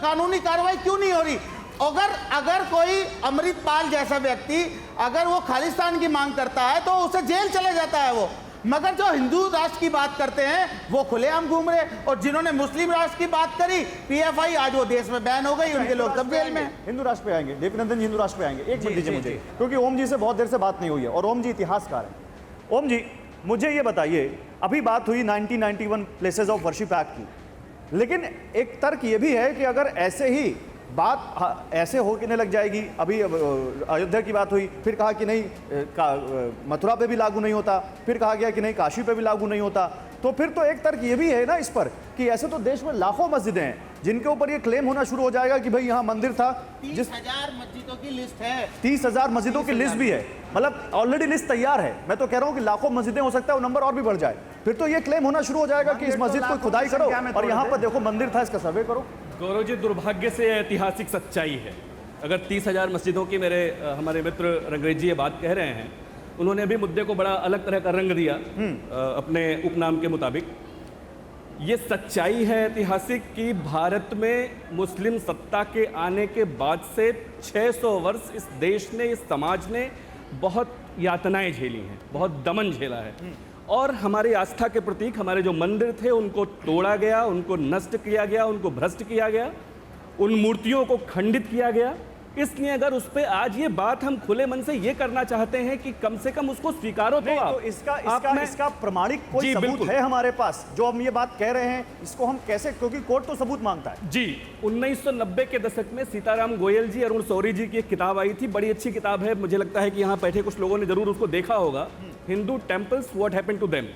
कानूनी कार्रवाई क्यों नहीं हो रही? अगर कोई अमृतपाल जैसा व्यक्ति अगर वो खालिस्तान की मांग करता है तो उसे जेल चले जाता है वो, मगर जो हिंदू राष्ट्र की बात करते हैं वो खुलेआम घूम रहे। और जिन्होंने मुस्लिम राष्ट्र की बात करी, पीएफआई, आज वो देश में बैन हो गई, उनके लोग सब जेल में। हिंदू राष्ट्र पे आएंगे, देवनंदन जी हिंदू राष्ट्र पे आएंगे। एक मिनट दीजिए मुझे, क्योंकि ओम जी से बहुत देर से बात नहीं हुई है और ओम जी इतिहासकार हैं। ओम जी, मुझे ये बताइए, अभी बात हुई 1991 प्लेसेस ऑफ वर्शिप एक्ट की, लेकिन एक तर्क ये भी है कि अगर ऐसे ही बात ऐसे होने लग जाएगी, अभी अयोध्या की बात हुई, फिर कहा कि नहीं मथुरा पे भी लागू नहीं होता, फिर कहा गया कि नहीं काशी पे भी लागू नहीं होता, तो फिर तो एक तर्क ये भी है ना इस पर कि ऐसे तो देश में लाखों मस्जिदें हैं जिनके ऊपर ये क्लेम होना शुरू हो जाएगा कि भाई यहाँ मंदिर था। 30,000 मस्जिदों की लिस्ट है, 30,000 मस्जिदों की लिस्ट भी है, मतलब ऑलरेडी लिस्ट तैयार है। मैं तो कह रहा हूँ कि लाखों मस्जिदें हो सकता है वो नंबर और भी बढ़ जाए, फिर तो ये क्लेम होना शुरू हो जाएगा कि इस मस्जिद को खुदाई करो और यहाँ पर देखो मंदिर था, इसका सर्वे करो। गौरव जी, दुर्भाग्य से ऐतिहासिक सच्चाई है। अगर 30,000 मस्जिदों की हमारे मित्र रंगरेज जी ये बात कह रहे हैं, उन्होंने भी मुद्दे को बड़ा अलग तरह का रंग दिया अपने उपनाम के मुताबिक। ये सच्चाई है ऐतिहासिक कि भारत में मुस्लिम सत्ता के आने के बाद से 600 वर्ष इस देश ने, इस समाज ने बहुत यातनाएं झेली हैं, बहुत दमन झेला है। और हमारी आस्था के प्रतीक, हमारे जो मंदिर थे, उनको तोड़ा गया, उनको नष्ट किया गया, उनको भ्रष्ट किया गया, उन मूर्तियों को खंडित किया गया। इसलिए अगर उस पे आज ये बात हम खुले मन से ये करना चाहते हैं कि कम से कम उसको स्वीकारो तो नहीं, आप। तो इसका आप इसका में- इसका प्रमाणिक कोई जी, सबूत बिल्कुल। है हमारे पास जो हम ये बात कह रहे हैं, इसको हम कैसे, क्योंकि कोर्ट तो सबूत मांगता है। जी, 1990 के दशक में सीताराम गोयल जी, अरुण शौरी जी की एक किताब आई थी, बड़ी अच्छी किताब है, मुझे लगता है कि यहाँ बैठे कुछ लोगों ने जरूर उसको देखा होगा, Hindu temples what happened to them.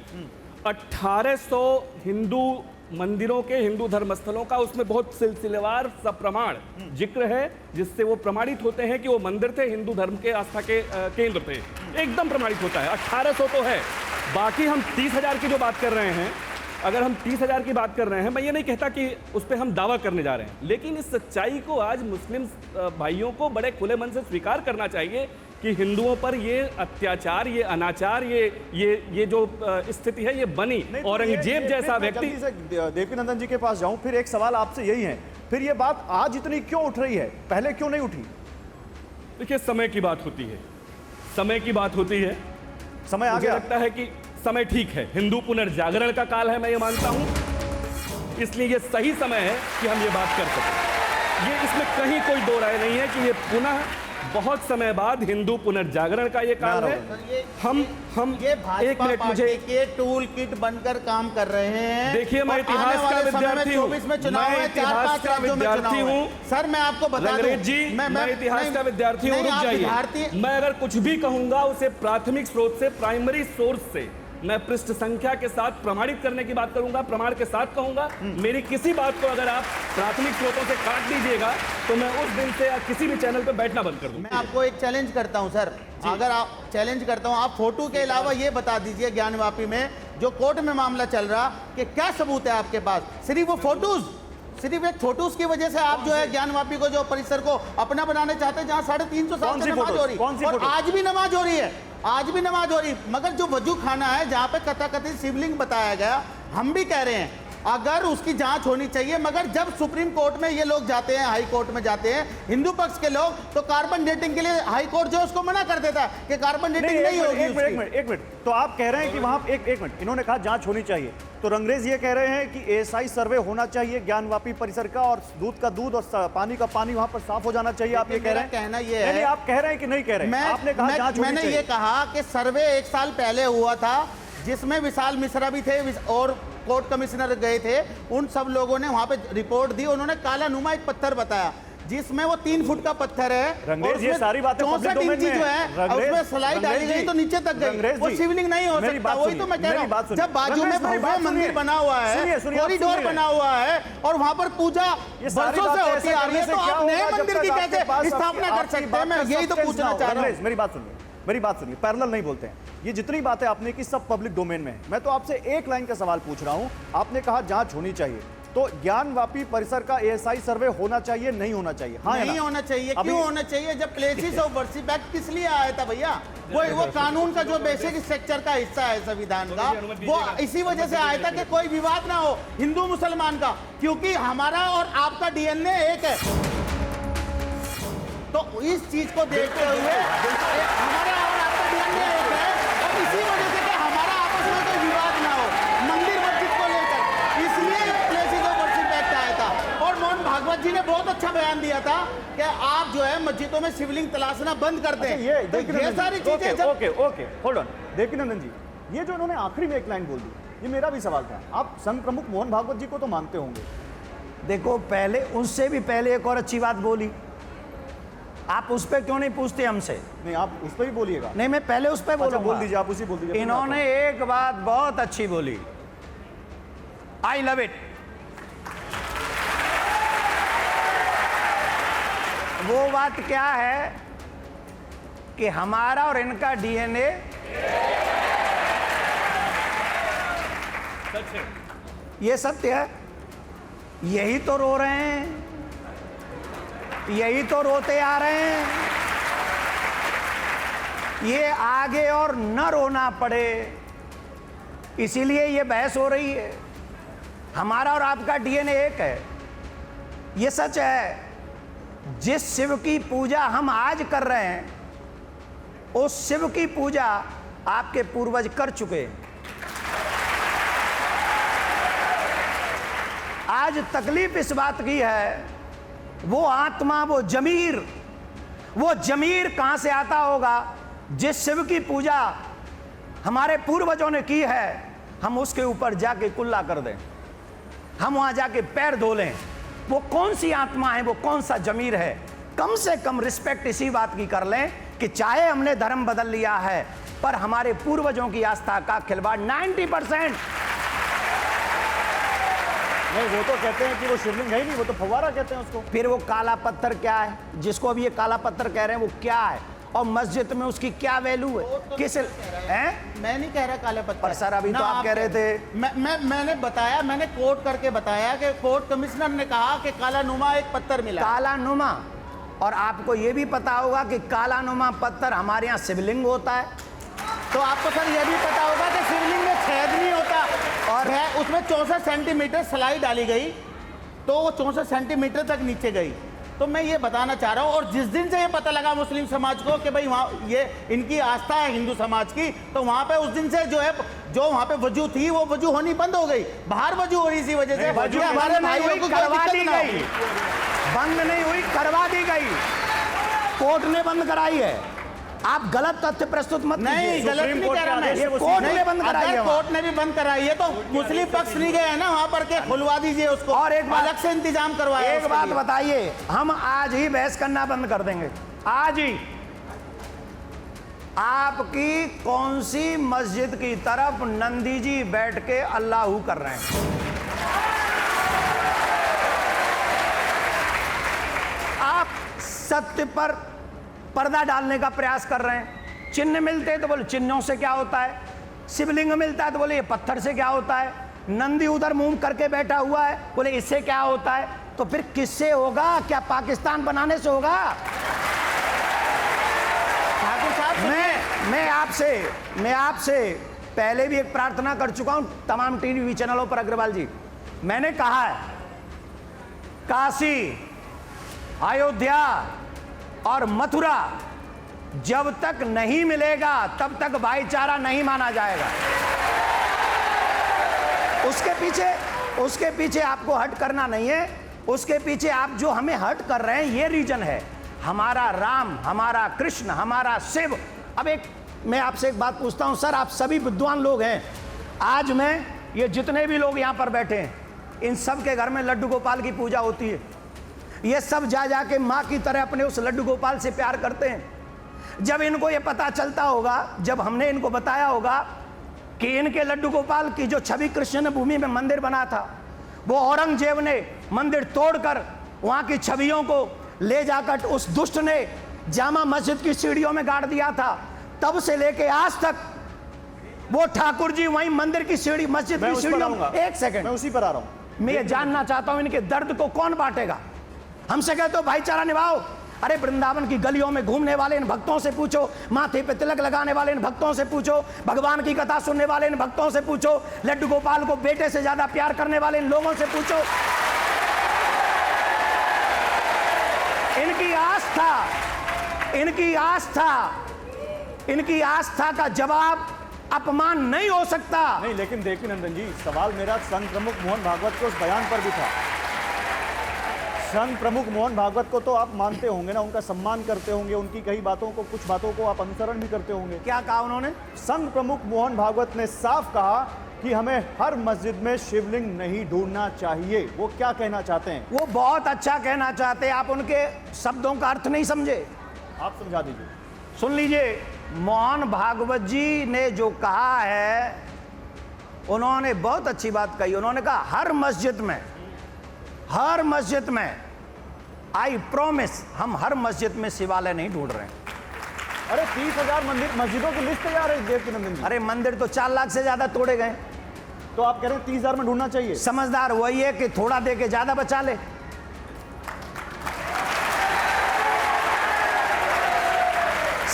1800 Hindu मंदिरों के, हिंदू धर्मस्थलों का उसमें बहुत सिलसिलेवार सप्रमाण जिक्र है, जिससे वो प्रमाणित होते हैं कि वो मंदिर थे, हिंदू धर्म के आस्था के केंद्र थे, एकदम प्रमाणित होता है। 1800 तो है, बाकी हम 30,000 की जो बात कर रहे हैं, अगर हम 30,000 की बात कर रहे हैं, मैं ये नहीं कहता कि उस पर हम दावा करने जा रहे हैं, लेकिन इस सच्चाई को आज मुस्लिम भाइयों को बड़े खुले मन से स्वीकार करना चाहिए कि हिंदुओं पर ये अत्याचार, ये अनाचार, ये जो स्थिति है ये बनी। नहीं, तो औरंगजेब जैसा मैं व्यक्ति, जल्दी से देवकीनंदन जी के पास जाऊं, फिर एक सवाल आपसे यही है, फिर ये बात आज इतनी क्यों उठ रही है, पहले क्यों नहीं उठी? देखिए समय की बात होती है, समय की बात होती है। समय आ मुझे गया। लगता है कि समय ठीक है, हिंदू पुनर्जागरण का काल है, मैं ये मानता हूं, इसलिए ये सही समय है कि हम ये बात कर सकें। ये इसमें कहीं कोई दो राय नहीं है कि ये पुनः बहुत समय बाद हिंदू पुनर्जागरण का ये काल है। हम ये एक भाजपा मिनट, पार्टी मुझे के टूल किट बनकर काम कर रहे हैं। देखिए, मैं और इतिहास आने का वाले समय में विद्यार्थी हूं। 24 में चुनाव मैं है, इतिहास 4-5 का राज्यों में विद्यार्थी चुनाव है। हूं। सर मैं आपको बता दूं, रंगरेज जी, मैं इतिहास का विद्यार्थी हूं, रुक जाइए। मैं अगर कुछ भी कहूंगा उसे प्राथमिक स्रोत से, प्राइमरी सोर्स से, मैं पृष्ठ संख्या के साथ प्रमाणित करने की बात करूंगा, प्रमाण के साथ कहूंगा। मेरी किसी बात को अगर आप प्राथमिक स्रोतों से काट दीजिएगा तो मैं उस दिन से किसी भी चैनल पे बैठना बंद कर दूंगा। मैं आपको एक चैलेंज करता हूं सर, अगर आप चैलेंज करता हूं, आप फोटो के अलावा ये बता दीजिए ज्ञानवापी में जो कोर्ट में मामला चल रहा कि क्या सबूत है आपके पास? सिर्फ वो फोटोज, सिर्फ एक फोटोज की वजह से आप जो है ज्ञानवापी को, जो परिसर को अपना बनाने चाहते हैं, जहां 350 साल से नमाज हो रही है और आज भी नमाज हो रही है, आज भी नमाज हो रही, मगर जो वजू खाना है जहां पे कथाकथित शिवलिंग बताया गया, हम भी कह रहे हैं अगर उसकी जांच होनी चाहिए, मगर जब सुप्रीम कोर्ट में ये लोग जाते हैं, हाई कोर्ट में जाते हैं हिंदू पक्ष के लोग, तो कार्बन डेटिंग के लिए हाई कोर्ट जो उसको मना कर देता है कि कार्बन डेटिंग नहीं होगी। एक मिनट, तो आप कह रहे हैं कि वहां एक मिनट, इन्होंने कहा जांच होनी चाहिए, तो रंगरेज ये कह रहे हैं कि एएसआई सर्वे होना चाहिए ज्ञानवापी परिसर का, और दूध का दूध और पानी का पानी वहां पर साफ हो जाना चाहिए, आप ये कह रहे हैं? कहना ये है, आप कह रहे हैं कि नहीं कह रहे हैं? आपने कहा जांच होनी मैंने चाहिए। ये कहा कि सर्वे 1 साल पहले हुआ था, जिसमें विशाल मिश्रा भी थे और कोर्ट कमिश्नर गए थे, उन सब लोगों ने वहां पे रिपोर्ट दी, उन्होंने काला नुमा एक पत्थर बताया जिसमें वो 3 फुट का पत्थर है, रंगरेज ये सारी बातें पब्लिक 64 डोमेन इंची में जो है और उसमें स्लाइड डाली गई तो नीचे तक गई, वो शिवलिंग नहीं हो सकता। वही तो मैं कह रहा हूं, जब बाजू में भव्य मंदिर बना हुआ है, कॉरिडोर बना हुआ है और वहां पर पूजा वर्षों से होती आ रही है, तो आप नए मंदिर की कैसे स्थापना कर सकते हैं? मैं यही तो पूछना चाह रहा हूं। मेरी बात सुनिए, पैरेलल नहीं बोलते हैं। ये जितनी बातें आपने की सब पब्लिक डोमेन में है। मैं तो आपसे एक लाइन का सवाल पूछ रहा हूं, आपने कहा जांच होनी चाहिए, तो ज्ञानवापी परिसर का एएसआई सर्वे होना चाहिए, नहीं होना चाहिए? हाँ, नहीं होना चाहिए। क्यों होना चाहिए? जब प्लेसेस ऑफ वर्शिप एक्ट किस लिए आया था भैया? वो कानून का जो बेसिक स्ट्रक्चर का हिस्सा है संविधान का, वो इसी वजह से आया था कि कोई विवाद ना हो हिंदू मुसलमान का, क्योंकि हमारा और आपका डीएनए एक है। तो इस चीज को देखते हुए हमारा और आपका डीएनए एक है और इसी वजह से कि हमारा आपस में कोई विवाद ना हो मंदिर मस्जिद को लेकर, इसलिए प्लेसेस ऑफ वर्शिप एक्ट आया था। और मोहन भागवत जी ने बहुत अच्छा बयान दिया था कि आप जो है मस्जिदों में शिवलिंग तलाशना बंद कर दें। ये सारी चीजें ओके होल्ड ऑन देवकीनंदन जी, ये जो इन्होंने आखिरी में एक लाइन बोल दी, ये मेरा भी सवाल था। आप संघ प्रमुख मोहन भागवत जी को तो मानते होंगे? देखो, पहले उनसे भी पहले एक और अच्छी बात बोली, आप उस पर क्यों नहीं पूछते हमसे? नहीं, आप उस पर ही बोलिएगा। नहीं, मैं पहले उस पर बोलूंगा। बोल दीजिए, आप उसी बोल दीजिए। इन्होंने एक बात बहुत अच्छी बोली, आई लव इट। वो बात क्या है कि हमारा और इनका डीएनए सच है, ये सत्य है। यही तो रो रहे हैं, यही तो रोते आ रहे हैं, ये आगे और न रोना पड़े, इसीलिए ये बहस हो रही है। हमारा और आपका डीएनए एक है, ये सच है। जिस शिव की पूजा हम आज कर रहे हैं, उस शिव की पूजा आपके पूर्वज कर चुके हैं। आज तकलीफ इस बात की है, वो आत्मा, वो जमीर वो जमीर कहां से आता होगा? जिस शिव की पूजा हमारे पूर्वजों ने की है, हम उसके ऊपर जाके कुल्ला कर दें, हम वहां जाके पैर धो लें। वो कौन सी आत्मा है, वो कौन सा जमीर है? कम से कम रिस्पेक्ट इसी बात की कर लें कि चाहे हमने धर्म बदल लिया है, पर हमारे पूर्वजों की आस्था का खिलवाड़ 90%। नहीं, वो तो कहते हैं कि वो शिवलिंग है ही नहीं, वो तो फव्वारा कहते हैं उसको। फिर वो काला पत्थर क्या है, जिसको अभी ये काला पत्थर कह रहे हैं, वो क्या है? और मस्जिद में उसकी क्या वैल्यू है? किस हैं? मैं नहीं कह रहा काले पत्थर। पर सर अभी तो आप कह रहे थे। मैंने बताया, मैंने कोट करके बताया कि कोर्ट कमिश्नर ने कहा कि काला नुमा एक पत्थर मिला। काला नुमा, और आपको ये भी पता होगा कि काला नुमा पत्थर हमारे यहाँ शिवलिंग होता है। तो आपको सर ये भी पता होगा कि शिवलिंग में छेद नहीं होता, और उसमें 64 सेंटीमीटर स्लाई डाली गई, तो वो 64 सेंटीमीटर तक नीचे गई। तो मैं ये बताना चाह रहा हूँ, और जिस दिन से ये पता लगा मुस्लिम समाज को कि भाई वहाँ ये इनकी आस्था है हिंदू समाज की, तो वहाँ पे उस दिन से जो है, जो वहाँ पे वजू थी वो वजू होनी बंद हो गई। बाहर वजू हो रही इसी वजह से वजू हमारे भाइयों को करवा दी गई, बंद नहीं हुई, करवा दी गई, कोर्ट ने बंद कराई है। आप गलत तथ्य प्रस्तुत मत कीजिए। नहीं, गलत नहीं कह रहा मैं, ये कोर्ट ने बंद कराई है। कोर्ट ने भी बंद कराई है तो मुस्लिम पक्ष नहीं गए हैं ना वहाँ पर के, खुलवा दीजिए उसको, और एक बात, अलग से इंतजाम करवाया। एक बात बताइए, हम आज ही बहस करना बंद कर देंगे, आज ही। आपकी कौन सी मस्जिद की तरफ नंदी जी बैठ के अल्लाहू कर रहे हैं? आप सत्य पर पर्दा डालने का प्रयास कर रहे हैं। चिन्ह मिलते हैं तो बोले चिन्हों से क्या होता है, शिवलिंग मिलता है तो बोले ये पत्थर से क्या होता है, नंदी उधर मुंह करके बैठा हुआ है, बोले इससे क्या होता है। तो फिर किससे होगा? क्या पाकिस्तान बनाने से होगा? ठाकुर साहब, मैं आपसे पहले भी एक प्रार्थना कर चुका हूं तमाम टीवी चैनलों पर। अग्रवाल जी, मैंने कहा है काशी, अयोध्या और मथुरा जब तक नहीं मिलेगा तब तक भाईचारा नहीं माना जाएगा। उसके पीछे आपको हट करना नहीं है। उसके पीछे आप जो हमें हट कर रहे हैं ये रीजन है, हमारा राम, हमारा कृष्ण, हमारा शिव। अब मैं आपसे एक बात पूछता हूं सर, आप सभी विद्वान लोग हैं, आज मैं ये जितने भी लोग यहां पर बैठे हैं, इन सब के घर में लड्डू गोपाल की पूजा होती है। ये सब जा जाके माँ की तरह अपने उस लड्डू गोपाल से प्यार करते हैं। जब इनको ये पता चलता होगा, जब हमने इनको बताया होगा कि इनके लड्डू गोपाल की जो छवि कृष्ण भूमि में मंदिर बना था, वो औरंगजेब ने मंदिर तोड़कर वहाँ की छवियों को ले जाकर उस दुष्ट ने जामा मस्जिद की सीढ़ियों में गाड़ दिया था, तब से लेके आज तक वो ठाकुर जी वहीं मंदिर की सीढ़ी, मस्जिद की सीढ़ियों में। एक सेकंड, मैं उसी पर आ रहा हूँ। मैं ये जानना चाहता हूं इनके दर्द को कौन बांटेगा? हमसे कहते हो भाईचारा निभाओ, अरे वृंदावन की गलियों में घूमने वाले इन भक्तों से पूछो, माथे पे तिलक लगाने वाले इन भक्तों से पूछो, भगवान की कथा सुनने वाले इन भक्तों से पूछो, लड्डू गोपाल को बेटे से ज्यादा प्यार करने वाले इन लोगों से पूछो। इनकी आस्था का जवाब अपमान नहीं हो सकता। नहीं, लेकिन देखिए नंदन जी, सवाल मेरा संघ प्रमुख मोहन भागवत के उस बयान पर भी था। संघ प्रमुख मोहन भागवत को तो आप मानते होंगे ना, उनका सम्मान करते होंगे, उनकी कई बातों को, कुछ बातों को आप अनुसरण भी करते होंगे। क्या कहा उन्होंने? संघ प्रमुख मोहन भागवत ने साफ कहा कि हमें हर मस्जिद में शिवलिंग नहीं ढूंढना चाहिए। वो क्या कहना चाहते हैं? वो बहुत अच्छा कहना चाहते हैं, आप उनके शब्दों का अर्थ नहीं समझे। आप समझा दीजिए। सुन लीजिए, मोहन भागवत जी ने जो कहा है, उन्होंने बहुत अच्छी बात कही। उन्होंने कहा हर मस्जिद में आई प्रॉमिस, हम हर मस्जिद में शिवालय नहीं ढूंढ रहे हैं। अरे 30,000 मस्जिदों की लिस्ट तैयार है देवकीनंदन जी। अरे मंदिर तो 4 लाख से ज्यादा तोड़े गए, तो आप कह रहे हैं 30,000 में ढूंढना चाहिए। समझदार वही है कि थोड़ा दे के ज्यादा बचा ले।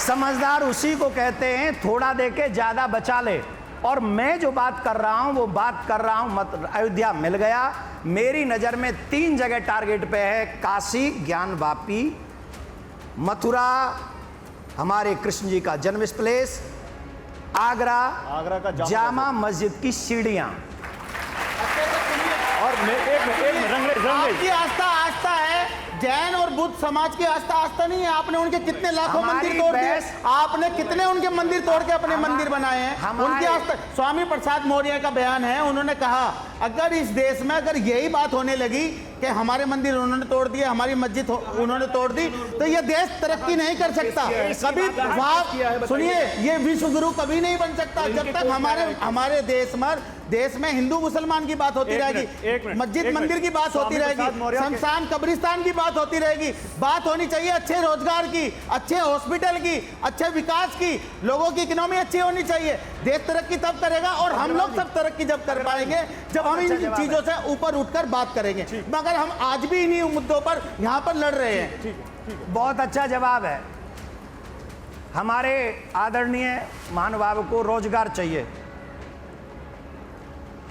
समझदार उसी को कहते हैं थोड़ा दे के ज्यादा बचा ले। और मैं जो बात कर रहा हूं वो बात कर रहा हूं अयोध्या मिल गया। मेरी नजर में 3 जगह टारगेट पे है, काशी ज्ञानवापी, मथुरा हमारे कृष्ण जी का जन्म प्लेस, आगरा का जामा मस्जिद की सीढ़ियां। और आपकी आस्था है जैन और बुद्ध समाज की आस्था नहीं है। आपने उनके कितने लाखों हमारी मंदिर तोड़ दिए, बहस- आपने कितने उनके मंदिर तोड़ के अपने मंदिर बनाए हैं। हमारे- उनकी आस्था, स्वामी प्रसाद मौर्य का बयान है, उन्होंने कहा अगर इस देश में अगर यही बात होने लगी कि हमारे मंदिर उन्होंने तोड़ दिए, हमारी मस्जिद उन्होंने तोड़ दी, तो ये देश तरक्की नहीं कर सकता कभी। वहां सुनिए, ये विश्व गुरु कभी नहीं बन सकता जब तक हमारे देश में हिंदू मुसलमान की बात होती एक रहेगी, मिनट। मस्जिद मंदिर की बात होती रहेगी, शमशान कब्रिस्तान की बात होती रहेगी। बात होनी चाहिए अच्छे रोजगार की, अच्छे हॉस्पिटल की, अच्छे विकास की, लोगों की इकोनॉमी अच्छी होनी चाहिए। देश तरक्की तब करेगा और हम लोग सब तरक्की जब कर पाएंगे जब हम इन चीजों से ऊपर उठकर बात करेंगे। मगर हम आज भी इन्हीं मुद्दों पर यहाँ पर लड़ रहे हैं। बहुत अच्छा जवाब है। हमारे आदरणीय महानुभाव को रोजगार चाहिए।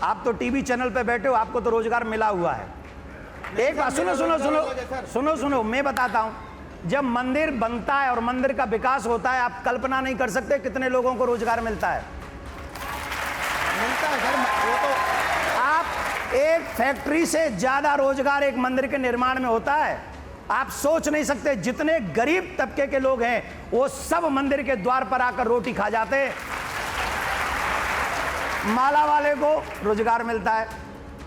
आप तो टीवी चैनल पे बैठे हो, आपको तो रोजगार मिला हुआ है। एक बात सुनो सुनो सुनो सुनो सुनो, मैं बताता हूं। जब मंदिर बनता है और मंदिर का विकास होता है, आप कल्पना नहीं कर सकते कितने लोगों को रोजगार मिलता है। वो तो आप एक फैक्ट्री से ज्यादा रोजगार एक मंदिर के निर्माण में होता है। आप सोच नहीं सकते जितने गरीब तबके के लोग हैं वो सब मंदिर के द्वार पर आकर रोटी खा जाते हैं। माला वाले को रोजगार मिलता है,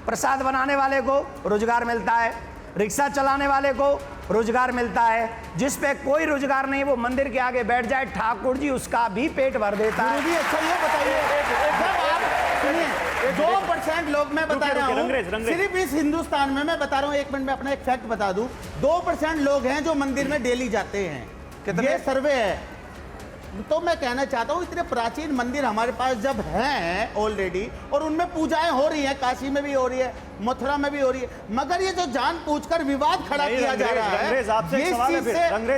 प्रसाद बनाने वाले को रोजगार मिलता है, रिक्शा चलाने वाले को रोजगार मिलता है। जिस पे कोई रोजगार नहीं वो मंदिर के आगे बैठ जाए, ठाकुर जी उसका भी पेट भर देता है। गुरुजी अच्छा ये बताइए, जब आप सुनिए 2% लोग, मैं बता रहा हूँ सिर्फ इस हिंदुस्तान में, मैं बता रहा हूँ, 1 मिनट में अपना एक फैक्ट बता दूं, 2% लोग हैं जो मंदिर में डेली जाते हैं। कितने? ये सर्वे है। तो मैं कहना चाहता हूँ इतने प्राचीन मंदिर हमारे पास जब हैं ऑलरेडी और उनमें पूजाएं हो रही हैं, काशी में भी हो रही है, मथुरा में भी हो रही है, मगर ये जो जानबूझकर विवाद खड़ा किया जा रहा है,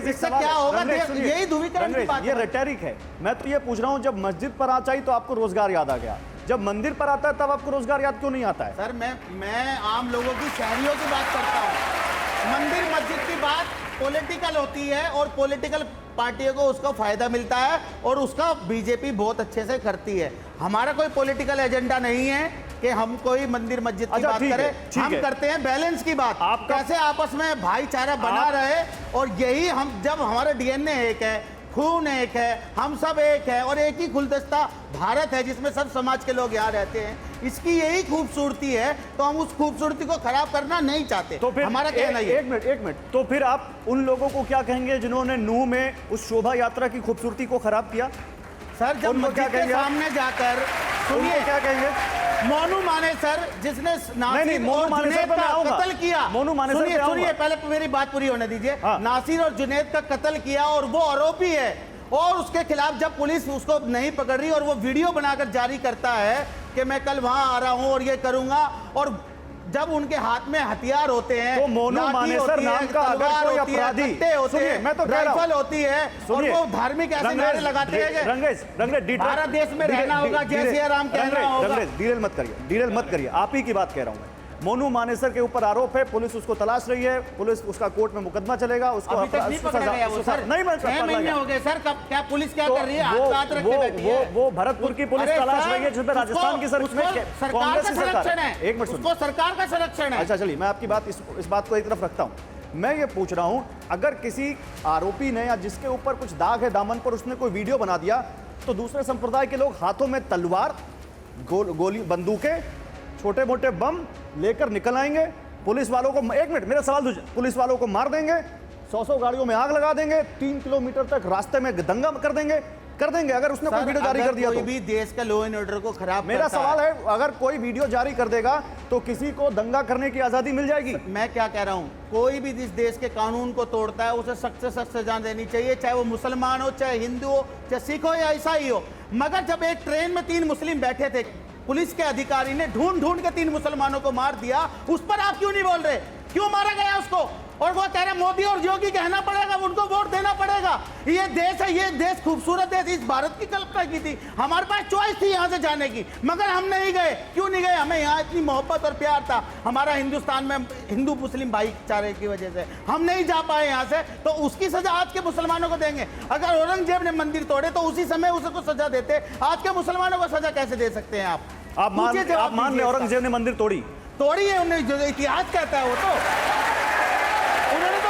इससे क्या होगा? यही ध्रुवीकरण की बात ये रेटोरिक है। मैं तो ये पूछ रहा हूँ, जब मस्जिद पर आ चाहिए तो आपको रोजगार याद आ गया, जब मंदिर पर आता है तब आपको रोजगार याद क्यों नहीं आता है? सर मैं आम लोगों की, शहरियों की बात करता हूँ। मंदिर मस्जिद की बात पॉलिटिकल होती है और पॉलिटिकल पार्टियों को उसका फायदा मिलता है और उसका बीजेपी बहुत अच्छे से करती है। हमारा कोई पॉलिटिकल एजेंडा नहीं है कि हम कोई मंदिर मस्जिद की बात करें। हम करते हैं बैलेंस की बात, कैसे आपस में भाईचारा बना रहे, और यही हम, जब हमारा डीएनए एक है, खून एक है, हम सब एक है और एक ही गुलदस्ता भारत है जिसमें सब समाज के लोग यहाँ रहते हैं, इसकी यही खूबसूरती है। तो हम उस खूबसूरती को खराब करना नहीं चाहते। तो फिर हमारा कहना ये। एक मिनट, तो फिर आप उन लोगों को क्या कहेंगे जिन्होंने नूह में उस शोभा यात्रा की खूबसूरती को खराब किया? सर जब मस्जिद के सामने जाकर, सुनिए क्या कहेंगे? मोनू मानेसर जिसने नासिर और जुनैद का कत्ल किया, सुनिए पहले मेरी बात पूरी होने दीजिए। नासिर और जुनैद का कत्ल किया और वो आरोपी है, और उसके खिलाफ जब पुलिस उसको नहीं पकड़ रही और वो वीडियो बनाकर जारी करता है कि मैं कल वहां आ रहा हूं और ये करूंगा, और जब उनके हाथ में हथियार होते हैं, तो मोनू मानेसर नाम का अगर कोई अपराधी, सुनिए मैं तो राइफल होती है और वो धार्मिक ऐसे नारे लगाते हैं, रंगरेज भारत देश में रहना होगा, जय सिया राम कहना होगा। डीरेल मत करिए, आप ही की बात कह रहा हूं मैं। मोनू मानेसर के ऊपर आरोप है, पुलिस उसको तलाश रही है, पुलिस उसका कोर्ट में मुकदमा चलेगा, उसको अभी तक नहीं पकड़ा गया वो सर। नहीं, 6 महीने हो गए सर, कब क्या पुलिस क्या कर रही है? हाथ रख के बैठी है। वो भरतपुर की पुलिस तलाश रही है जिसमें राजस्थान की सरकार का संरक्षण है, एक मिनट उसको सरकार का संरक्षण है। अच्छा चलिए, मैं आपकी बात इस बात को एक तरफ रखता हूं। मैं ये पूछ रहा हूं, अगर किसी आरोपी ने या जिसके ऊपर कुछ दाग है दामन पर, उसने कोई वीडियो बना दिया, तो दूसरे संप्रदाय के लोग हाथों में तलवार, गोली, बंदूकें, छोटे मोटे बम लेकर निकल आएंगे, पुलिस वालों को, एक मिनट मेरा सवाल, पुलिस वालों को मार देंगे, 100 गाड़ियों में आग लगा देंगे, 3 किलोमीटर तक रास्ते में दंगा कर देंगे अगर उसने कोई वीडियो जारी कर दिया तो। कोई भी देश का लॉ एंड ऑर्डर को खराब, मेरा सवाल है, अगर कोई वीडियो जारी कर देगा तो किसी को दंगा करने की आजादी मिल जाएगी? मैं क्या कह रहा हूं, कोई भी इस देश के कानून को तोड़ता है उसे सख्त से सख्त सजा देनी चाहिए, चाहे वो मुसलमान हो, चाहे हिंदू हो, चाहे सिख हो या ईसाई हो। मगर जब एक ट्रेन में 3 मुस्लिम बैठे थे, पुलिस के अधिकारी ने ढूंढ के 3 मुसलमानों को मार दिया, उस पर आप क्यों नहीं बोल रहे? क्यों मारा गया उसको? और वो कह रहे मोदी और योगी कहना पड़ेगा, उनको वोट देना पड़ेगा। ये देश है, ये देश खूबसूरत देश, इस भारत की कल्पना की थी, हमारे पास चॉइस थी यहाँ से जाने की, मगर हम नहीं गए। क्यों नहीं गए? हमें यहाँ इतनी मोहब्बत और प्यार था हमारा हिंदुस्तान में हिंदू मुस्लिम भाईचारे की वजह से, हम नहीं जा पाए यहाँ से, तो उसकी सजा आज के मुसलमानों को देंगे। अगर औरंगजेब ने मंदिर तोड़े तो उसी समय उसको सजा देते, आज के मुसलमानों को सजा कैसे दे सकते हैं आप मान ले औरंगजेब ने मंदिर तोड़ी है, उन्हें जो इतिहास कहता है वो तो उन्होंने तो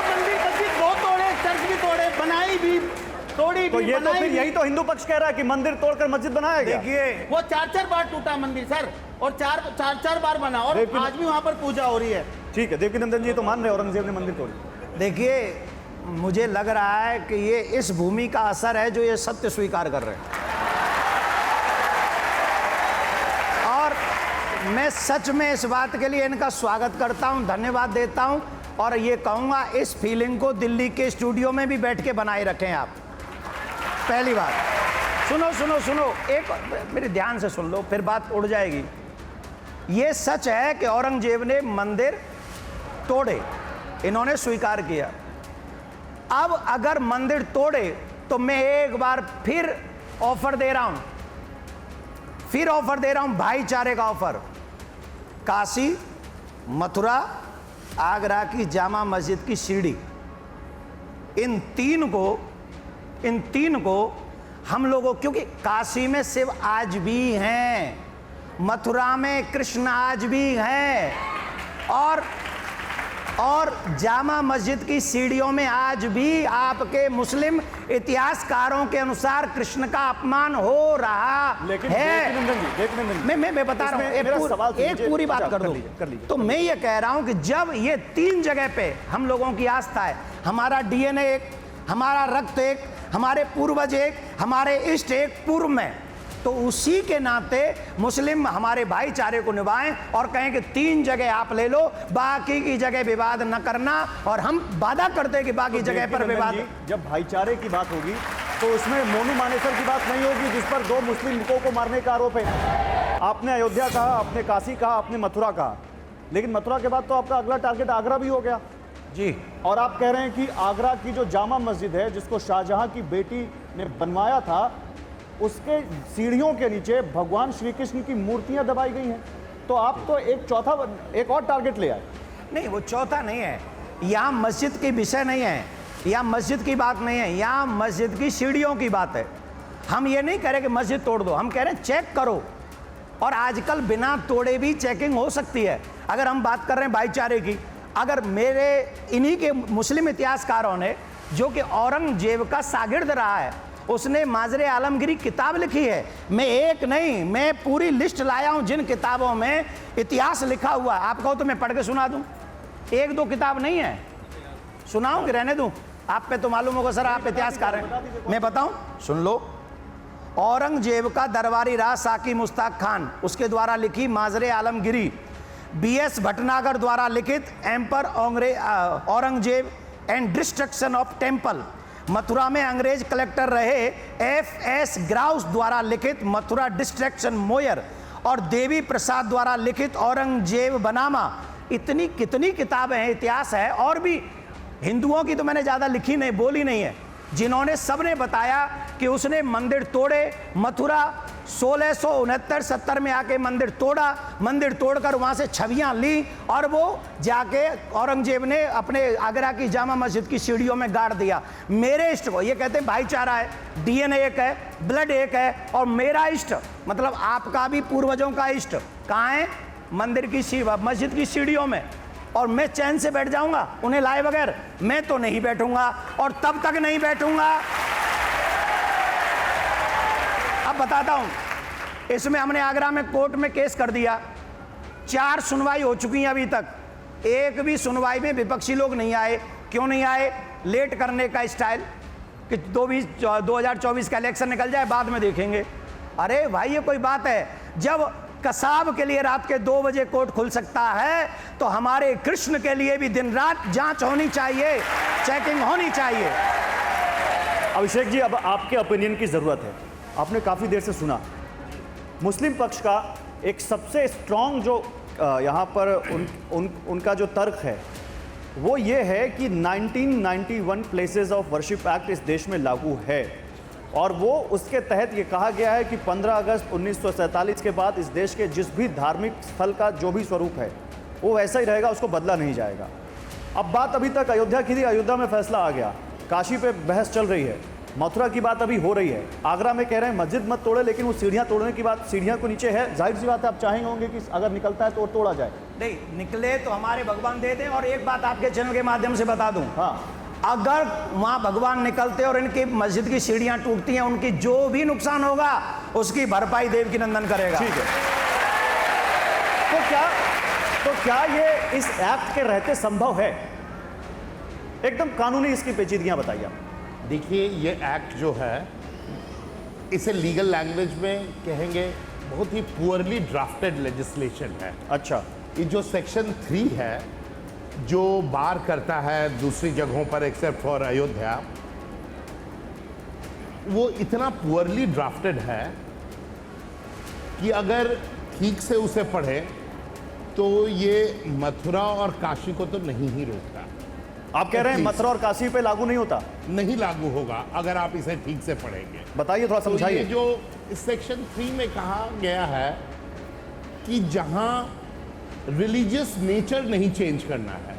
कोई तो भी ये तो बनाई फिर नहीं। यही तो हिंदू पक्ष कह रहा है कि मंदिर तोड़कर मस्जिद बनाया गया। देखिए, वो 4 बार टूटा मंदिर सर, और चार बार बना, और लेकिन- आज भी वहां पर पूजा हो रही है। ठीक है, देवकीनंदन जी तो मान रहे औरंगजेब ने मंदिर तोड़ी। देखिए, मुझे लग रहा है कि ये इस भूमि का असर है जो ये सत्य स्वीकार कर रहे हैं। और मैं सच में इस बात के लिए इनका स्वागत करता हूं, धन्यवाद देता हूं, और ये कहूंगा इस फीलिंग को दिल्ली के स्टूडियो में भी बैठ के बनाए रखें आप। पहली बात, सुनो सुनो सुनो, एक मेरे ध्यान से सुन लो, फिर बात उड़ जाएगी। ये सच है कि औरंगजेब ने मंदिर तोड़े, इन्होंने स्वीकार किया। अब अगर मंदिर तोड़े तो मैं एक बार फिर ऑफर दे रहा हूं, भाईचारे का ऑफर। काशी, मथुरा, आगरा की जामा मस्जिद की सीढ़ी, इन तीन को हम लोगों, क्योंकि काशी में शिव आज भी हैं, मथुरा में कृष्ण आज भी हैं, और जामा मस्जिद की सीढ़ियों में आज भी आपके मुस्लिम इतिहासकारों के अनुसार कृष्ण का अपमान हो रहा लेकिन है। देवकीनंदन जी, मैं बता रहा हूं, एक पूरी बात कर लीजिए। तो मैं ये कह रहा हूं कि जब ये 3 जगह पे हम लोगों की आस्था है, हमारा डीएनए एक, हमारा रक्त एक, हमारे पूर्वज एक, हमारे इष्ट एक पूर्व में, तो उसी के नाते मुस्लिम हमारे भाईचारे को निभाएं और कहें कि 3 जगह आप ले लो, बाकी की जगह विवाद न करना, और हम वादा करते हैं कि बाकी जगह पर विवाद। जब भाईचारे की बात होगी तो उसमें मोनू मानेसर की बात नहीं होगी जिस पर 2 मुस्लिम युवकों को मारने का आरोप है। आपने अयोध्या कहा, आपने काशी कहा, आपने मथुरा कहा, लेकिन मथुरा के बाद तो आपका अगला टारगेट आगरा भी हो गया जी। और आप कह रहे हैं कि आगरा की जो जामा मस्जिद है जिसको शाहजहां की बेटी ने बनवाया था, उसके सीढ़ियों के नीचे भगवान श्री कृष्ण की मूर्तियां दबाई गई हैं। तो आप तो एक और टारगेट ले आए। नहीं, वो चौथा नहीं है, यहाँ मस्जिद की विषय नहीं है, यहाँ मस्जिद की बात नहीं है, यहाँ मस्जिद की सीढ़ियों की बात है। हम ये नहीं कह रहे कि मस्जिद तोड़ दो, हम कह रहे हैं चेक करो, और आजकल बिना तोड़े भी चेकिंग हो सकती है। अगर हम बात कर रहे हैं भाईचारे की, अगर मेरे इन्हीं के मुस्लिम इतिहासकारों ने, जो कि औरंगजेब का शागिर्द रहा है, उसने माजरे आलमगीरी किताब लिखी है, मैं एक नहीं, मैं पूरी लिस्ट लाया हूं जिन किताबों में इतिहास लिखा हुआ है। आप कहो तो मैं पढ़ के सुना दूं, 1-2 किताब नहीं है, सुनाऊं कि रहने दूं? आप पे तो मालूम होगा सर, आप इतिहासकार हैं, मैं बताऊं, सुन लो। औरंगजेब का दरबारी राज साकी मुश्ताक खान, उसके द्वारा लिखी माजरे आलमगीरी, BS भटनागर द्वारा लिखित emperor Aurangzeb and destruction of temple, Mathura में अंग्रेज कलेक्टर रहे FS ग्राउस द्वारा लिखित मथुरा डिस्ट्रक्शन मोयर, और देवी प्रसाद द्वारा लिखित औरंगजेब बनामा। इतनी कितनी किताबें हैं, इतिहास है, और भी हिंदुओं की तो मैंने ज़्यादा लिखी नहीं, बोली नहीं है, जिन्होंने सबने बताया कि उसने मंदिर तोड़े। मथुरा 1669-70 में आके मंदिर तोड़ा, मंदिर तोड़कर वहाँ से छवियाँ ली, और वो जाके औरंगजेब ने अपने आगरा की जामा मस्जिद की सीढ़ियों में गाड़ दिया। मेरे इष्ट को, ये कहते हैं भाईचारा है, DNA एक है, ब्लड एक है, और मेरा इष्ट मतलब आपका भी पूर्वजों का इष्ट कहाँ है? मंदिर की मस्जिद की सीढ़ियों में। और मैं चैन से बैठ जाऊंगा उन्हें लाए बगैर? मैं तो नहीं बैठूंगा, और तब तक नहीं बैठूंगा। अब बताता हूं, इसमें हमने आगरा में कोर्ट में केस कर दिया, 4 सुनवाई हो चुकी हैं अभी तक, एक भी सुनवाई में विपक्षी लोग नहीं आए। क्यों नहीं आए? लेट करने का स्टाइल कि 2024 का इलेक्शन निकल जाए, बाद में देखेंगे। अरे भाई, ये कोई बात है? जब कसाब के लिए रात के 2 बजे कोर्ट खुल सकता है, तो हमारे कृष्ण के लिए भी दिन रात जांच होनी चाहिए, चेकिंग होनी चाहिए। अभिषेक जी, अब आपके ओपिनियन की ज़रूरत है। आपने काफ़ी देर से सुना मुस्लिम पक्ष का एक सबसे स्ट्रॉन्ग जो यहाँ पर उनका जो तर्क है वो ये है कि 1991 प्लेसेस ऑफ वर्शिप एक्ट इस देश में लागू है, और वो उसके तहत ये कहा गया है कि 15 अगस्त 1947 के बाद इस देश के जिस भी धार्मिक स्थल का जो भी स्वरूप है वो वैसा ही रहेगा, उसको बदला नहीं जाएगा। अब बात अभी तक अयोध्या की थी, अयोध्या में फैसला आ गया, काशी पे बहस चल रही है, मथुरा की बात अभी हो रही है, आगरा में कह रहे हैं मस्जिद मत तोड़े, लेकिन वो सीढ़ियाँ तोड़ने की बात, सीढ़ियाँ को नीचे है, जाहिर सी बात है आप चाहेंगे होंगे कि अगर निकलता है तो तोड़ा जाए। नहीं निकले तो हमारे भगवान दे दें। और एक बात आपके चैनल के माध्यम से बता दूं, हाँ, अगर वहां भगवान निकलते और इनकी मस्जिद की सीढ़ियां टूटती हैं, उनकी जो भी नुकसान होगा उसकी भरपाई देवकी नंदन करेगा। ठीक है, तो क्या ये इस एक्ट के रहते संभव है? एकदम कानूनी इसकी पेचीदगियां बताइए आप। देखिए, ये एक्ट जो है, इसे लीगल लैंग्वेज में कहेंगे बहुत ही पुअरली ड्राफ्टेड लेजिस्लेशन है। अच्छा, ये जो सेक्शन 3 है, जो बार करता है दूसरी जगहों पर एक्सेप्ट फॉर अयोध्या, वो इतना पुअरली ड्राफ्टेड है कि अगर ठीक से उसे पढ़े तो ये मथुरा और काशी को तो नहीं ही रोकता। आप कह रहे हैं मथुरा और काशी पे लागू नहीं होता? नहीं लागू होगा अगर आप इसे ठीक से पढ़ेंगे। बताइए, थोड़ा तो ये समझाइए। जो सेक्शन 3 में कहा गया है कि जहां रिलीजियस नेचर नहीं चेंज करना है,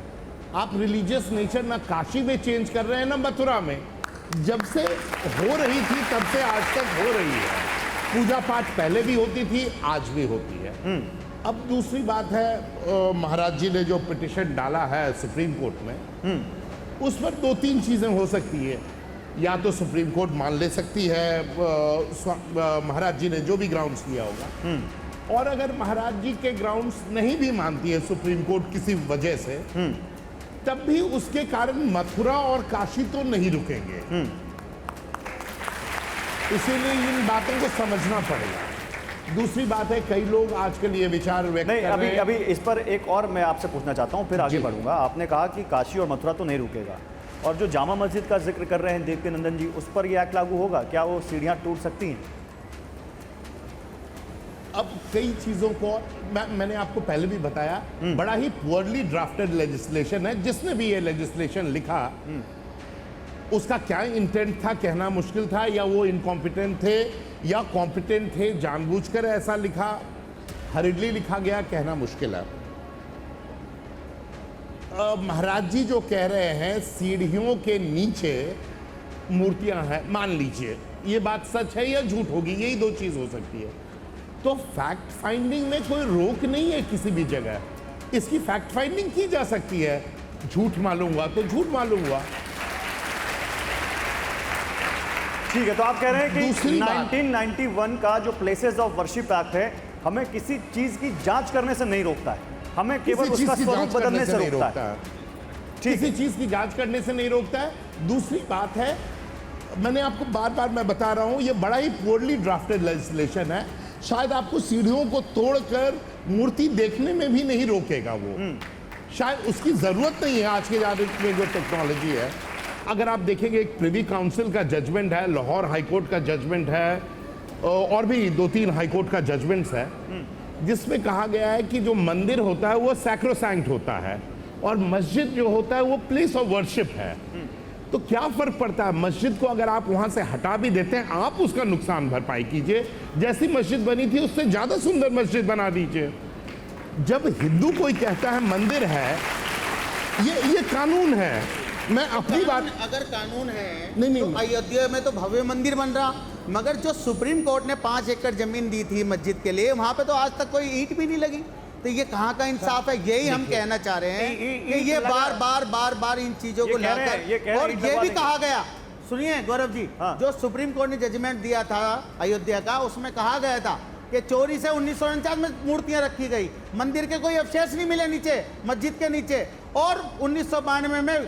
आप रिलीजियस नेचर ना काशी में चेंज कर रहे हैं ना मथुरा में। जब से हो रही थी तब से आज तक हो रही है। पूजा पाठ पहले भी होती थी, आज भी होती है। अब दूसरी बात है, महाराज जी ने जो पिटिशन डाला है सुप्रीम कोर्ट में, उस पर 2-3 चीजें हो सकती है। या तो सुप्रीम कोर्ट मान ले सकती है महाराज जी ने जो भी ग्राउंड्स लिया होगा, और अगर महाराज जी के ग्राउंड्स नहीं भी मानती है सुप्रीम कोर्ट किसी वजह से, तब भी उसके कारण मथुरा और काशी तो नहीं रुकेंगे। इसीलिए इन बातों को समझना पड़ेगा। दूसरी बात है, कई लोग आजकल ये विचार व्यक्त नहीं, कर रहे हैं। अभी इस पर एक और मैं आपसे पूछना चाहता हूं, फिर आगे जी। बढ़ूंगा। आपने कहा कि काशी और मथुरा तो नहीं रुकेगा, और जो जामा मस्जिद का जिक्र कर रहे हैं देवकी नंदन जी, उस पर यह एक्ट लागू होगा क्या? वो सीढ़ियां टूट सकती हैं? अब कई चीजों को मैंने आपको पहले भी बताया, बड़ा ही पुअरली ड्राफ्टेड लेजिस्लेशन है। जिसने भी ये लेजिस्लेशन लिखा, उसका क्या इंटेंट था कहना मुश्किल था, या वो इनकॉम्पिटेंट थे या कॉम्पिटेंट थे, जानबूझकर ऐसा लिखा, हरिडली लिखा गया, कहना मुश्किल है। महाराज जी जो कह रहे हैं सीढ़ियों के नीचे मूर्तियां हैं, मान लीजिए ये बात सच है या झूठ होगी, यही 2 चीज हो सकती है। तो फैक्ट फाइंडिंग में कोई रोक नहीं है किसी भी जगह, इसकी फैक्ट फाइंडिंग की जा सकती है। झूठ मालूम हुआ तो झूठ मालूम हुआ। ठीक है, तो आप कह रहे हैं कि दूसरी बात- 1991 का जो प्लेसेस ऑफ वर्शिप एक्ट है, हमें किसी चीज की जांच करने से नहीं रोकता है, हमें केवल किसी उसका चीज की स्वरूप जांच बदलने करने से नहीं रोकता रोकता है। है। ठीक किसी है। चीज की जांच करने से नहीं रोकता है। दूसरी बात है, मैंने आपको बार बार मैं बता रहा हूं, ये बड़ा ही पुअरली ड्राफ्टेड लेजिस्लेशन है। शायद आपको सीढ़ियों को तोड़कर मूर्ति देखने में भी नहीं रोकेगा वो, शायद उसकी जरूरत नहीं है आज के दौर में जो टेक्नोलॉजी है। अगर आप देखेंगे, एक प्रिवी काउंसिल का जजमेंट है, लाहौर हाईकोर्ट का जजमेंट है, और भी 2-3 हाईकोर्ट का जजमेंट्स है, जिसमें कहा गया है कि जो मंदिर होता है वो सैक्रोसैंक्ट होता है, और मस्जिद जो होता है वो प्लेस ऑफ वर्शिप है। तो क्या फर्क पड़ता है, मस्जिद को अगर आप वहां से हटा भी देते हैं, आप उसका नुकसान भरपाई कीजिए। जैसी मस्जिद बनी थी उससे ज्यादा सुंदर मस्जिद बना दीजिए। जब हिंदू कोई कहता है मंदिर है, ये कानून है। मैं अपनी बात, अगर कानून है नहीं, तो अयोध्या में तो भव्य मंदिर बन रहा, मगर जो सुप्रीम कोर्ट ने 5 एकड़ जमीन दी थी मस्जिद के लिए, वहां पे तो आज तक कोई ईंट भी नहीं लगी। तो ये कहाँ का इंसाफ है? यही हम कहना चाह रहे हैं कि ये बार बार इन चीजों को लाकर, और ये भी कहा गया, सुनिए गौरव जी, जो सुप्रीम कोर्ट ने जजमेंट दिया था अयोध्या का, उसमें कहा गया था कि चोरी से 1949 में मूर्तियां रखी गई, मंदिर के कोई अवशेष नहीं मिले नीचे, मस्जिद के नीचे। और 1992 में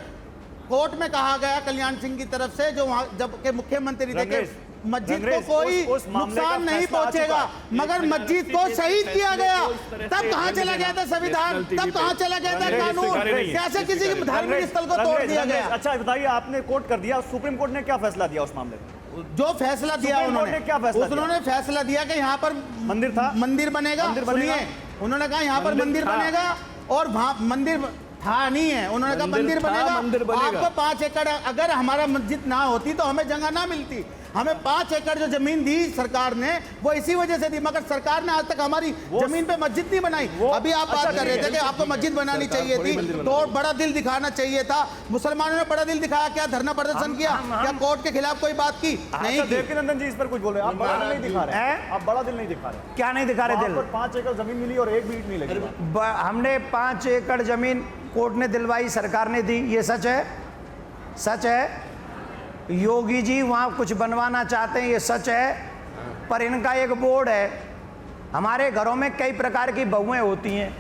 कोर्ट में कहा गया कल्याण सिंह की तरफ से, जो वहां जब के मुख्यमंत्री थे, कि मस्जिद को कोई नुकसान नहीं पहुंचेगा, मगर मस्जिद को शहीद किया गया। तब कहां चला गया था संविधान? तब कहां चला गया था कानून? कैसे किसी धार्मिक स्थल को तोड़ दिया गया? अच्छा बताइए, आपने कोर्ट कर दिया, सुप्रीम कोर्ट ने क्या फैसला दिया उस मामले में? जो फैसला दिया उन्होंने, क्या फैसला दिया? उन्होंने फैसला दिया कि यहाँ पर मंदिर था, मंदिर बनेगा। सुनिए, उन्होंने कहा यहाँ पर मंदिर बनेगा, और वहां मंदिर था नहीं है, उन्होंने कहा मंदिर बनेगा। आपको 5 एकड़, अगर हमारा मस्जिद ना होती तो हमें जगह ना मिलती। हमें 5 एकड़ जो जमीन दी सरकार ने, वो इसी वजह से दी, मगर सरकार ने आज तक हमारी जमीन पे मस्जिद नहीं बनाई। अभी आप बात कर रहे थे कि आपको मस्जिद बनानी चाहिए थी, तो बड़ा दिल दिखाना चाहिए था। मुसलमानों ने बड़ा दिल दिखाया क्या? धरना प्रदर्शन किया क्या? कोर्ट के खिलाफ कोई बात की? नहीं की। देवकी नंदन जी इस पर कुछ बोल रहे हैं, आप बड़ा दिल नहीं दिखा रहे हैं, आप बड़ा दिल नहीं दिखा रहे। क्या नहीं दिखा रहे दिल? 5 एकड़ जमीन मिली और एक भी ईंट नहीं लगी। हमने 5 एकड़ जमीन कोर्ट ने दिलवाई, सरकार ने दी, ये सच है? सच है, योगी जी वहाँ कुछ बनवाना चाहते हैं, ये सच है, पर इनका एक बोर्ड है। हमारे घरों में कई प्रकार की बहुएं होती हैं,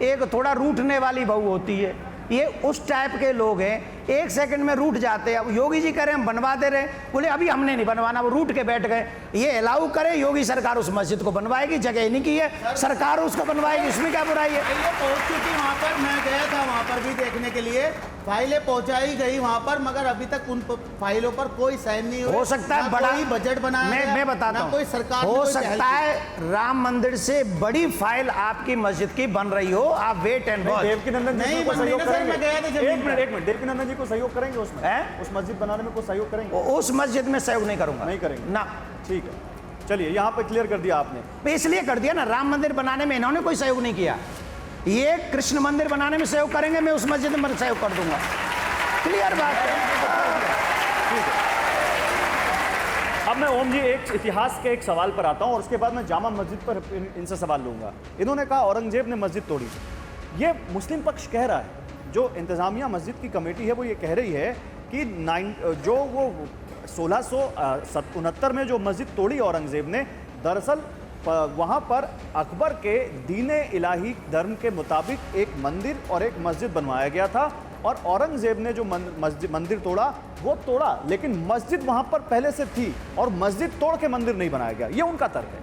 एक थोड़ा रूठने वाली बहू होती है, ये उस टाइप के लोग हैं, एक सेकंड में रूठ जाते हैं। अब योगी जी कह रहे हैं हम बनवा दे रहे हैं, बोले अभी हमने नहीं बनवाना, वो रूठ के बैठ गए। ये अलाउ करें, योगी सरकार उस मस्जिद को बनवाएगी, जगह नहीं की है, सरकार उसको बनवाएगी, इसमें क्या बुराई है? ये पहुंच चुकी वहाँ पर, मैं गया था वहाँ पर भी देखने के लिए, फाइलें पहुंचाई गई वहाँ पर, मगर अभी तक उन फाइलों पर कोई साइन नहीं हुए। हो सकता है बड़ा बजट बनाया, मैं बताता हूँ, कोई सरकार हो सकता है राम मंदिर से बड़ी फाइल आपकी मस्जिद की बन रही हो, आप वेट एंड वॉच। देवकीनंदन जी नहीं को सहयोग बनने का सर, मैं गया था करेंगे? जमीन एक मिनट, देवकीनंदन जी को सहयोग करेंगे उसमें? उस मस्जिद बनाने में कोई सहयोग करेंगे? उस मस्जिद में सहयोग नहीं करूंगा। नहीं करेंगे ना। ठीक है, चलिए यहाँ पे क्लियर कर दिया आपने। मैं इसलिए कर दिया ना, राम मंदिर बनाने में इन्होंने कोई सहयोग नहीं किया, ये कृष्ण मंदिर बनाने में सहयोग करेंगे, मैं उस मस्जिद में सहयोग कर दूंगा। क्लियर बात है। अब मैं ओम जी एक इतिहास के एक सवाल पर आता हूं और उसके बाद मैं जामा मस्जिद पर इनसे सवाल लूंगा। इन्होंने कहा औरंगजेब ने मस्जिद तोड़ी, ये मुस्लिम पक्ष कह रहा है। जो इंतजामिया मस्जिद की कमेटी है वो ये कह रही है कि जो वो 1669 में जो मस्जिद तोड़ी औरंगजेब ने, दरअसल वहाँ पर अकबर के दीन इलाही धर्म के मुताबिक एक मंदिर और एक मस्जिद बनवाया गया था, और औरंगजेब ने जो मंदिर तोड़ा वो तोड़ा, लेकिन मस्जिद वहाँ पर पहले से थी और मस्जिद तोड़ के मंदिर नहीं बनाया गया। ये उनका तर्क है।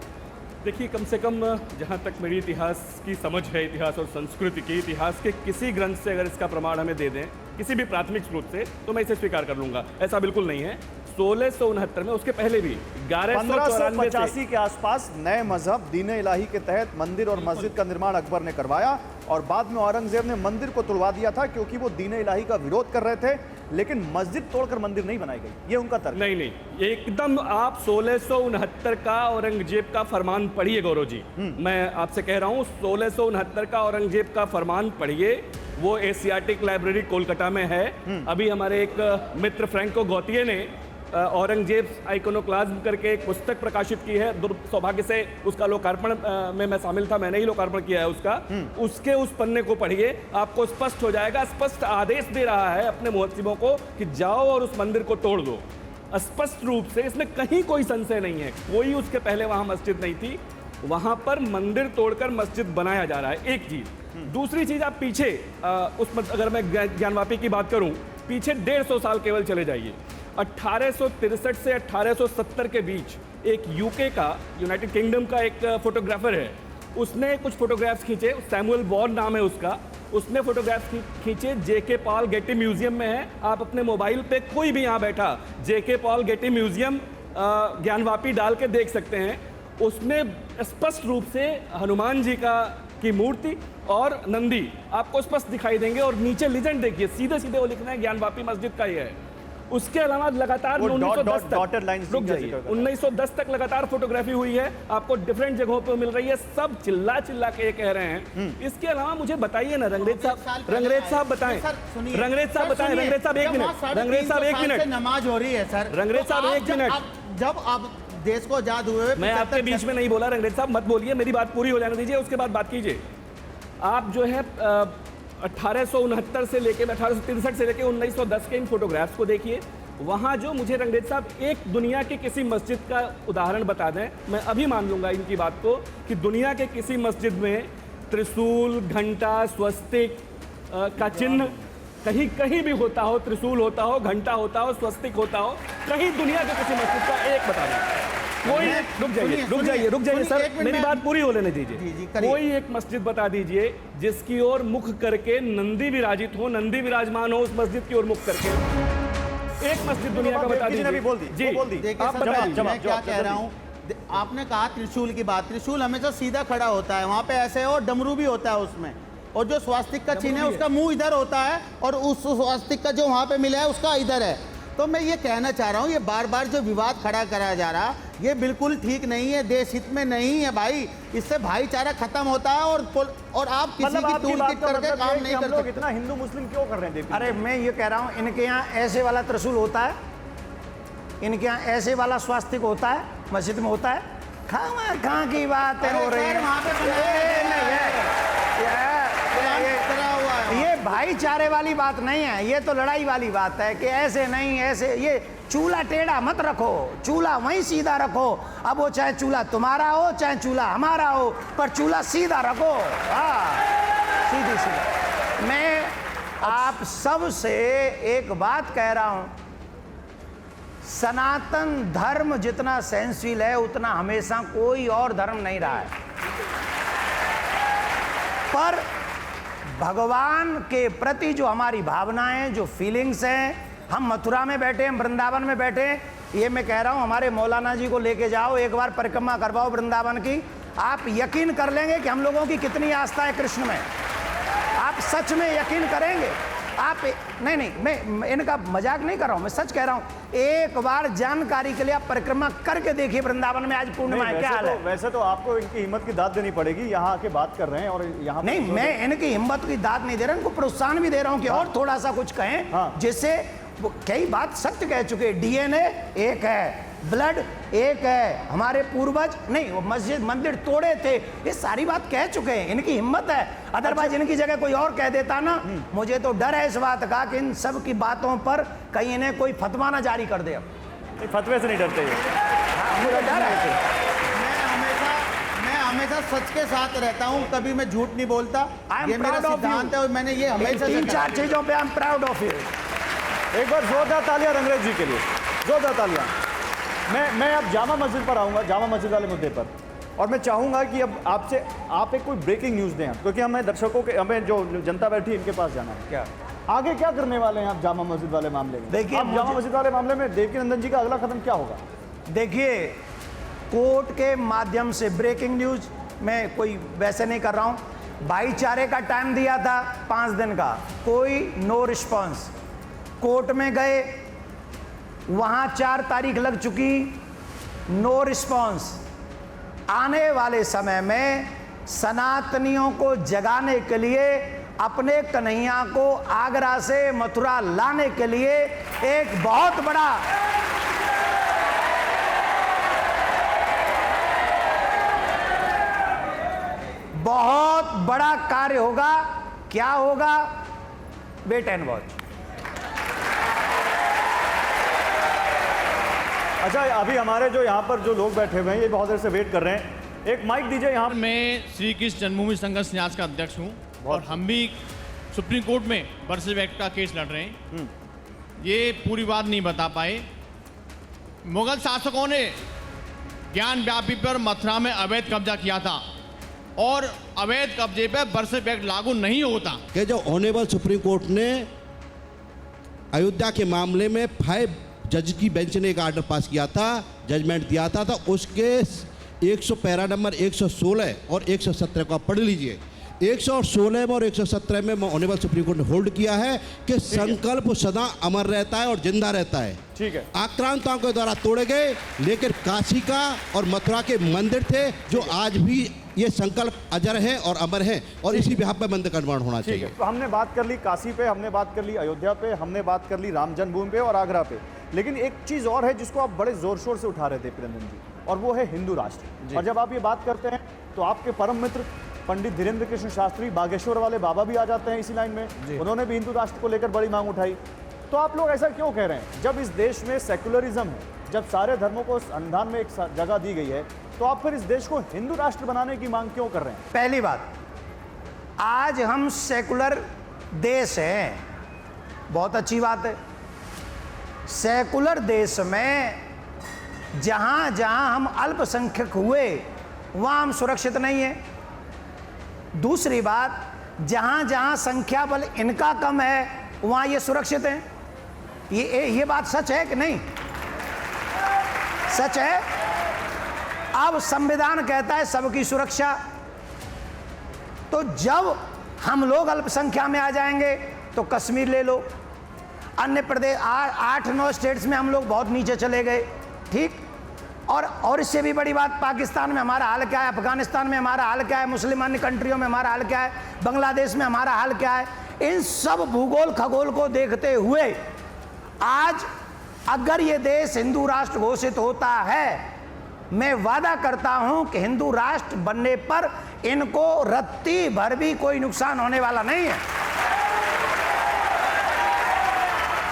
देखिए, कम से कम जहाँ तक मेरी इतिहास की समझ है, इतिहास और संस्कृति की, इतिहास के किसी ग्रंथ से अगर इसका प्रमाण हमें दे दें, किसी भी प्राथमिक स्रोत से, तो मैं इसे स्वीकार कर लूंगा। ऐसा बिल्कुल नहीं है। 1669 में, उसके पहले भी 1585 के आसपास नए मजहब दीन इलाही के तहत मंदिर और मस्जिद का निर्माण अकबर ने करवाया, और बाद में औरंगजेब ने मंदिर को तोड़वा दिया था क्योंकि वो दीन इलाही का विरोध कर रहे थे, लेकिन मस्जिद तोड़कर मंदिर नहीं बनाई गई। ये उनका तर्क। नहीं, ये एकदम आप 1669 का औरंगजेब का फरमान पढ़िए गौरव जी। मैं आपसे कह रहा हूँ 1669 का औरंगजेब का फरमान पढ़िए, वो एशियाटिक लाइब्रेरी कोलकाता में है। अभी हमारे एक मित्र फ्रैंको गौतिये ने औरंगजेब आइकोनोक्लाज्म करके एक पुस्तक प्रकाशित की है। दुर्सौभाग्य से उसका लोकार्पण में मैं शामिल था, मैंने ही लोकार्पण किया है उसका। उसके उस पन्ने को पढ़िए, आपको स्पष्ट हो जाएगा। स्पष्ट आदेश दे रहा है अपने मुहत्सिबों को कि जाओ और उस मंदिर को तोड़ दो, स्पष्ट रूप से। इसमें कहीं कोई संशय नहीं है, कोई उसके पहले वहां मस्जिद नहीं थी, वहां पर मंदिर तोड़कर मस्जिद बनाया जा रहा है। एक चीज। दूसरी चीज, आप पीछे अगर मैं ज्ञानवापी की बात करूं, पीछे 150 साल केवल चले जाइए। 1863 से 1870 के बीच एक यूके का, यूनाइटेड किंगडम का एक फोटोग्राफर है, उसने कुछ फोटोग्राफ्स खींचे, सैमुअल बॉर्न नाम है उसका। उसने फोटोग्राफ्स खींचे, जेके पॉल गेटी म्यूजियम में है। आप अपने मोबाइल पे कोई भी यहाँ बैठा जेके पॉल गेटी म्यूजियम ज्ञानवापी डाल के देख सकते हैं। उसमें स्पष्ट रूप से हनुमान जी की मूर्ति और नंदी आपको स्पष्ट दिखाई देंगे, और नीचे लीजेंड देखिए, सीधे सीधे वो लिखना है ज्ञानवापी मस्जिद का ही है। उसके अलावा लगातार 1910 तक लगातार फोटोग्राफी हुई है, आपको डिफरेंट जगहों पे मिल रही है। सब चिल्ला चिल्ला के ये कह रहे हैं। इसके अलावा मुझे बताइए ना, रंगरेज साहब बताएं, रंगरेज साहब बताएं, रंगरेज साहब एक मिनट, रंगरेज साहब एक मिनट, नमाज हो रही है सर, रंगरेज साहब एक मिनट। जब आप देश को आजाद हुए, मैं आपके बीच में नहीं बोला, रंगरेज साहब मत बोलिए, मेरी बात पूरी हो जाने दीजिए, उसके बाद बात कीजिए। आप जो है 1869 से लेके 1863 से लेके 1910 के इन फोटोग्राफ्स को देखिए। वहाँ जो मुझे रंगरेज साहब एक दुनिया की किसी मस्जिद का उदाहरण बता दें, मैं अभी मान लूंगा इनकी बात को, कि दुनिया के किसी मस्जिद में त्रिशूल, घंटा, स्वस्तिक का चिन्ह कहीं कहीं भी होता हो, त्रिशूल होता हो, घंटा होता हो, स्वस्तिक होता हो, कहीं दुनिया के किसी मस्जिद का एक बता दें। कोई रुक जाइए सर, मेरी बात पूरी हो लेने दीजिए। कोई एक मस्जिद बता दीजिए जिसकी ओर मुख करके नंदी विराजित हो, नंदी विराजमान हो उस मस्जिद की ओर मुख करके। एक मस्जिद दुनिया का बता दीजिए। देखिए सर, मैं क्या कह रहा हूँ, आपने कहा त्रिशूल की बात, त्रिशूल हमेशा सीधा खड़ा होता है, वहाँ पे ऐसे और डमरू भी होता है उसमें, और जो स्वास्तिक का चिन्ह है उसका मुंह इधर होता है, और उस स्वास्तिक का जो वहाँ पे मिला है उसका इधर है। तो मैं ये कहना चाह रहा हूँ, ये बार बार जो विवाद खड़ा कराया जा रहा, ये बिल्कुल ठीक नहीं है, देश हित में नहीं है भाई। इससे भाईचारा खत्म होता है, और आप किसी की टूल किट करके काम नहीं कर सकते। इतना हिंदू मुस्लिम क्यों कर रहे हैं? अरे मैं ये कह रहा हूँ, इनके यहाँ ऐसे वाला त्रिशूल होता है, इनके यहाँ ऐसे वाला स्वास्तिक होता है, मस्जिद में होता है। कहाँ की बात है हो रही है? ये भाईचारे वाली बात नहीं है, ये तो लड़ाई वाली बात है कि ऐसे नहीं ऐसे, ये चूल्हा टेढ़ा मत रखो, चूल्हा वहीं सीधा रखो। अब वो चाहे चूल्हा तुम्हारा हो चाहे चूल्हा हमारा हो, पर चूल्हा सीधा रखो। हाँ, सीधी सीधा। मैं आप सब से एक बात कह रहा हूं, सनातन धर्म जितना सहनशील है उतना हमेशा कोई और धर्म नहीं रहा है। पर भगवान के प्रति जो हमारी भावनाएं, जो फीलिंग्स हैं, हम मथुरा में बैठे हैं, वृंदावन में बैठे हैं, ये मैं कह रहा हूं हमारे मौलाना जी को लेके जाओ, एक बार परिक्रमा करवाओ वृंदावन की, आप यकीन कर लेंगे कि हम लोगों की कितनी आस्था है कृष्ण में। आप सच में यकीन करेंगे। आप नहीं, मैं इनका मजाक नहीं कर रहा हूं, मैं सच कह रहा हूं। एक बार जानकारी के लिए आप परिक्रमा करके देखिए वृंदावन में आज पूर्णिमा है, क्या हाल है। वैसे तो आपको इनकी हिम्मत की दाद देनी पड़ेगी, यहाँ आके बात कर रहे हैं और यहाँ नहीं, मैं इनकी हिम्मत की दाद नहीं दे रहा, इनको प्रोत्साहन भी दे रहा हूं कि और थोड़ा सा कुछ कहें, जिससे वो कई बात सत्य कह चुके। डीएनए एक है, ब्लड एक है, हमारे पूर्वज नहीं वो मस्जिद मंदिर तोड़े थे, ये सारी बात कह चुके हैं। इनकी हिम्मत है, अदरवाइज इनकी जगह कोई और कह देता ना, मुझे तो डर है इस बात का कि इन सब की बातों पर कहीं इन्हें कोई फतवा ना जारी कर दे। अब फतवे से नहीं डरते ये। मुझे डर है। मैं हमेशा सच के साथ रहता हूँ, कभी मैं झूठ नहीं बोलता। ये मेरा सिद्धांत है और मैंने ये हमेशा 3-4 चीजों पे I am proud of you. एक बार जोरदार तालियां रंगरेज जी के लिए, जोरदार तालियां। मैं अब जामा मस्जिद पर आऊँगा, जामा मस्जिद वाले मुद्दे पर, और मैं चाहूँगा कि अब आपसे आप एक कोई ब्रेकिंग न्यूज़ दें, क्योंकि हमें दर्शकों के, हमें जो जनता बैठी है इनके पास जाना है। क्या आगे क्या करने वाले हैं आप जामा मस्जिद वाले मामले में? देखिए, आप जामा मस्जिद वाले मामले में देवकीनंदन जी का अगला कदम क्या होगा? देखिए, कोर्ट के माध्यम से ब्रेकिंग न्यूज मैं कोई वैसे नहीं कर रहा हूं। भाईचारे का टाइम दिया था 5 दिन का, कोई नो रिस्पॉन्स। कोर्ट में गए, वहां 4 तारीख लग चुकी, नो रिस्पॉन्स। आने वाले समय में सनातनियों को जगाने के लिए, अपने कन्हैया को आगरा से मथुरा लाने के लिए एक बहुत बड़ा कार्य होगा। क्या होगा? Wait and watch. अच्छा, अभी हमारे जो यहाँ पर जो लोग बैठे हुए हैं ये बहुत देर से वेट कर रहे हैं, एक माइक दीजिए यहाँ। मैं श्री कृष्ण जन्मभूमि संघर्ष न्यास का अध्यक्ष हूँ और हम भी सुप्रीम कोर्ट में वर्सेस एक्ट का केस लड़ रहे हैं। ये पूरी बात नहीं बता पाए। मुगल शासकों ने ज्ञान व्यापी पर मथुरा में अवैध कब्जा किया था और अवैध कब्जे पर वर्सेस एक्ट लागू नहीं होता। कि जो ऑनरेबल सुप्रीम कोर्ट ने अयोध्या के मामले में 5 जज की बेंच ने एक ऑर्डर पास किया था, जजमेंट दिया था, तो उसके पैरा नंबर 116 और 117 को आप पढ़ लीजिए। 116 में और 117 में ऑनरेबल सुप्रीम कोर्ट ने होल्ड किया है कि संकल्प सदा अमर रहता है और जिंदा रहता है। ठीक है। आक्रांताओं के द्वारा तोड़े गए, लेकिन काशी का और मथुरा के मंदिर थे जो आज भी ये संकल्प अजर है और अमर है, और इसी बिहाफ पे मंदिर का निर्माण होना चाहिए। तो हमने बात कर ली काशी पे, हमने बात कर ली अयोध्या पे, हमने बात कर ली राम जन्मभूमि पे और आगरा पे, लेकिन एक चीज़ और है जिसको आप बड़े जोर शोर से उठा रहे थे देवकीनंदन जी, और वो है हिंदू राष्ट्र। और जब आप ये बात करते हैं तो आपके परम मित्र पंडित धीरेन्द्र कृष्ण शास्त्री बागेश्वर वाले बाबा भी आ जाते हैं इसी लाइन में, उन्होंने भी हिंदू राष्ट्र को लेकर बड़ी मांग उठाई। तो आप लोग ऐसा क्यों कह रहे हैं? जब इस देश में सेक्युलरिज्म है, जब सारे धर्मों को संविधान में एक जगह दी गई है, तो आप फिर इस देश को हिंदू राष्ट्र बनाने की मांग क्यों कर रहे हैं? पहली बात, आज हम सेकुलर देश हैं, बहुत अच्छी बात है। सेकुलर देश में जहां जहां हम अल्पसंख्यक हुए वहां हम सुरक्षित नहीं है। दूसरी बात, जहां जहां संख्या बल इनका कम है वहां ये सुरक्षित हैं। ये बात सच है कि नहीं? सच है। अब संविधान कहता है सबकी सुरक्षा, तो जब हम लोग अल्पसंख्या में आ जाएंगे तो कश्मीर ले लो, अन्य प्रदेश 8-9 स्टेट्स में हम लोग बहुत नीचे चले गए, ठीक। और इससे भी बड़ी बात, पाकिस्तान में हमारा हाल क्या है, अफगानिस्तान में हमारा हाल क्या है, मुस्लिम अन्य कंट्रियों में हमारा हाल क्या है, बांग्लादेश में हमारा हाल क्या है। इन सब भूगोल खगोल को देखते हुए आज अगर ये देश हिंदू राष्ट्र घोषित होता है, मैं वादा करता हूं कि हिंदू राष्ट्र बनने पर इनको रत्ती भर भी कोई नुकसान होने वाला नहीं है।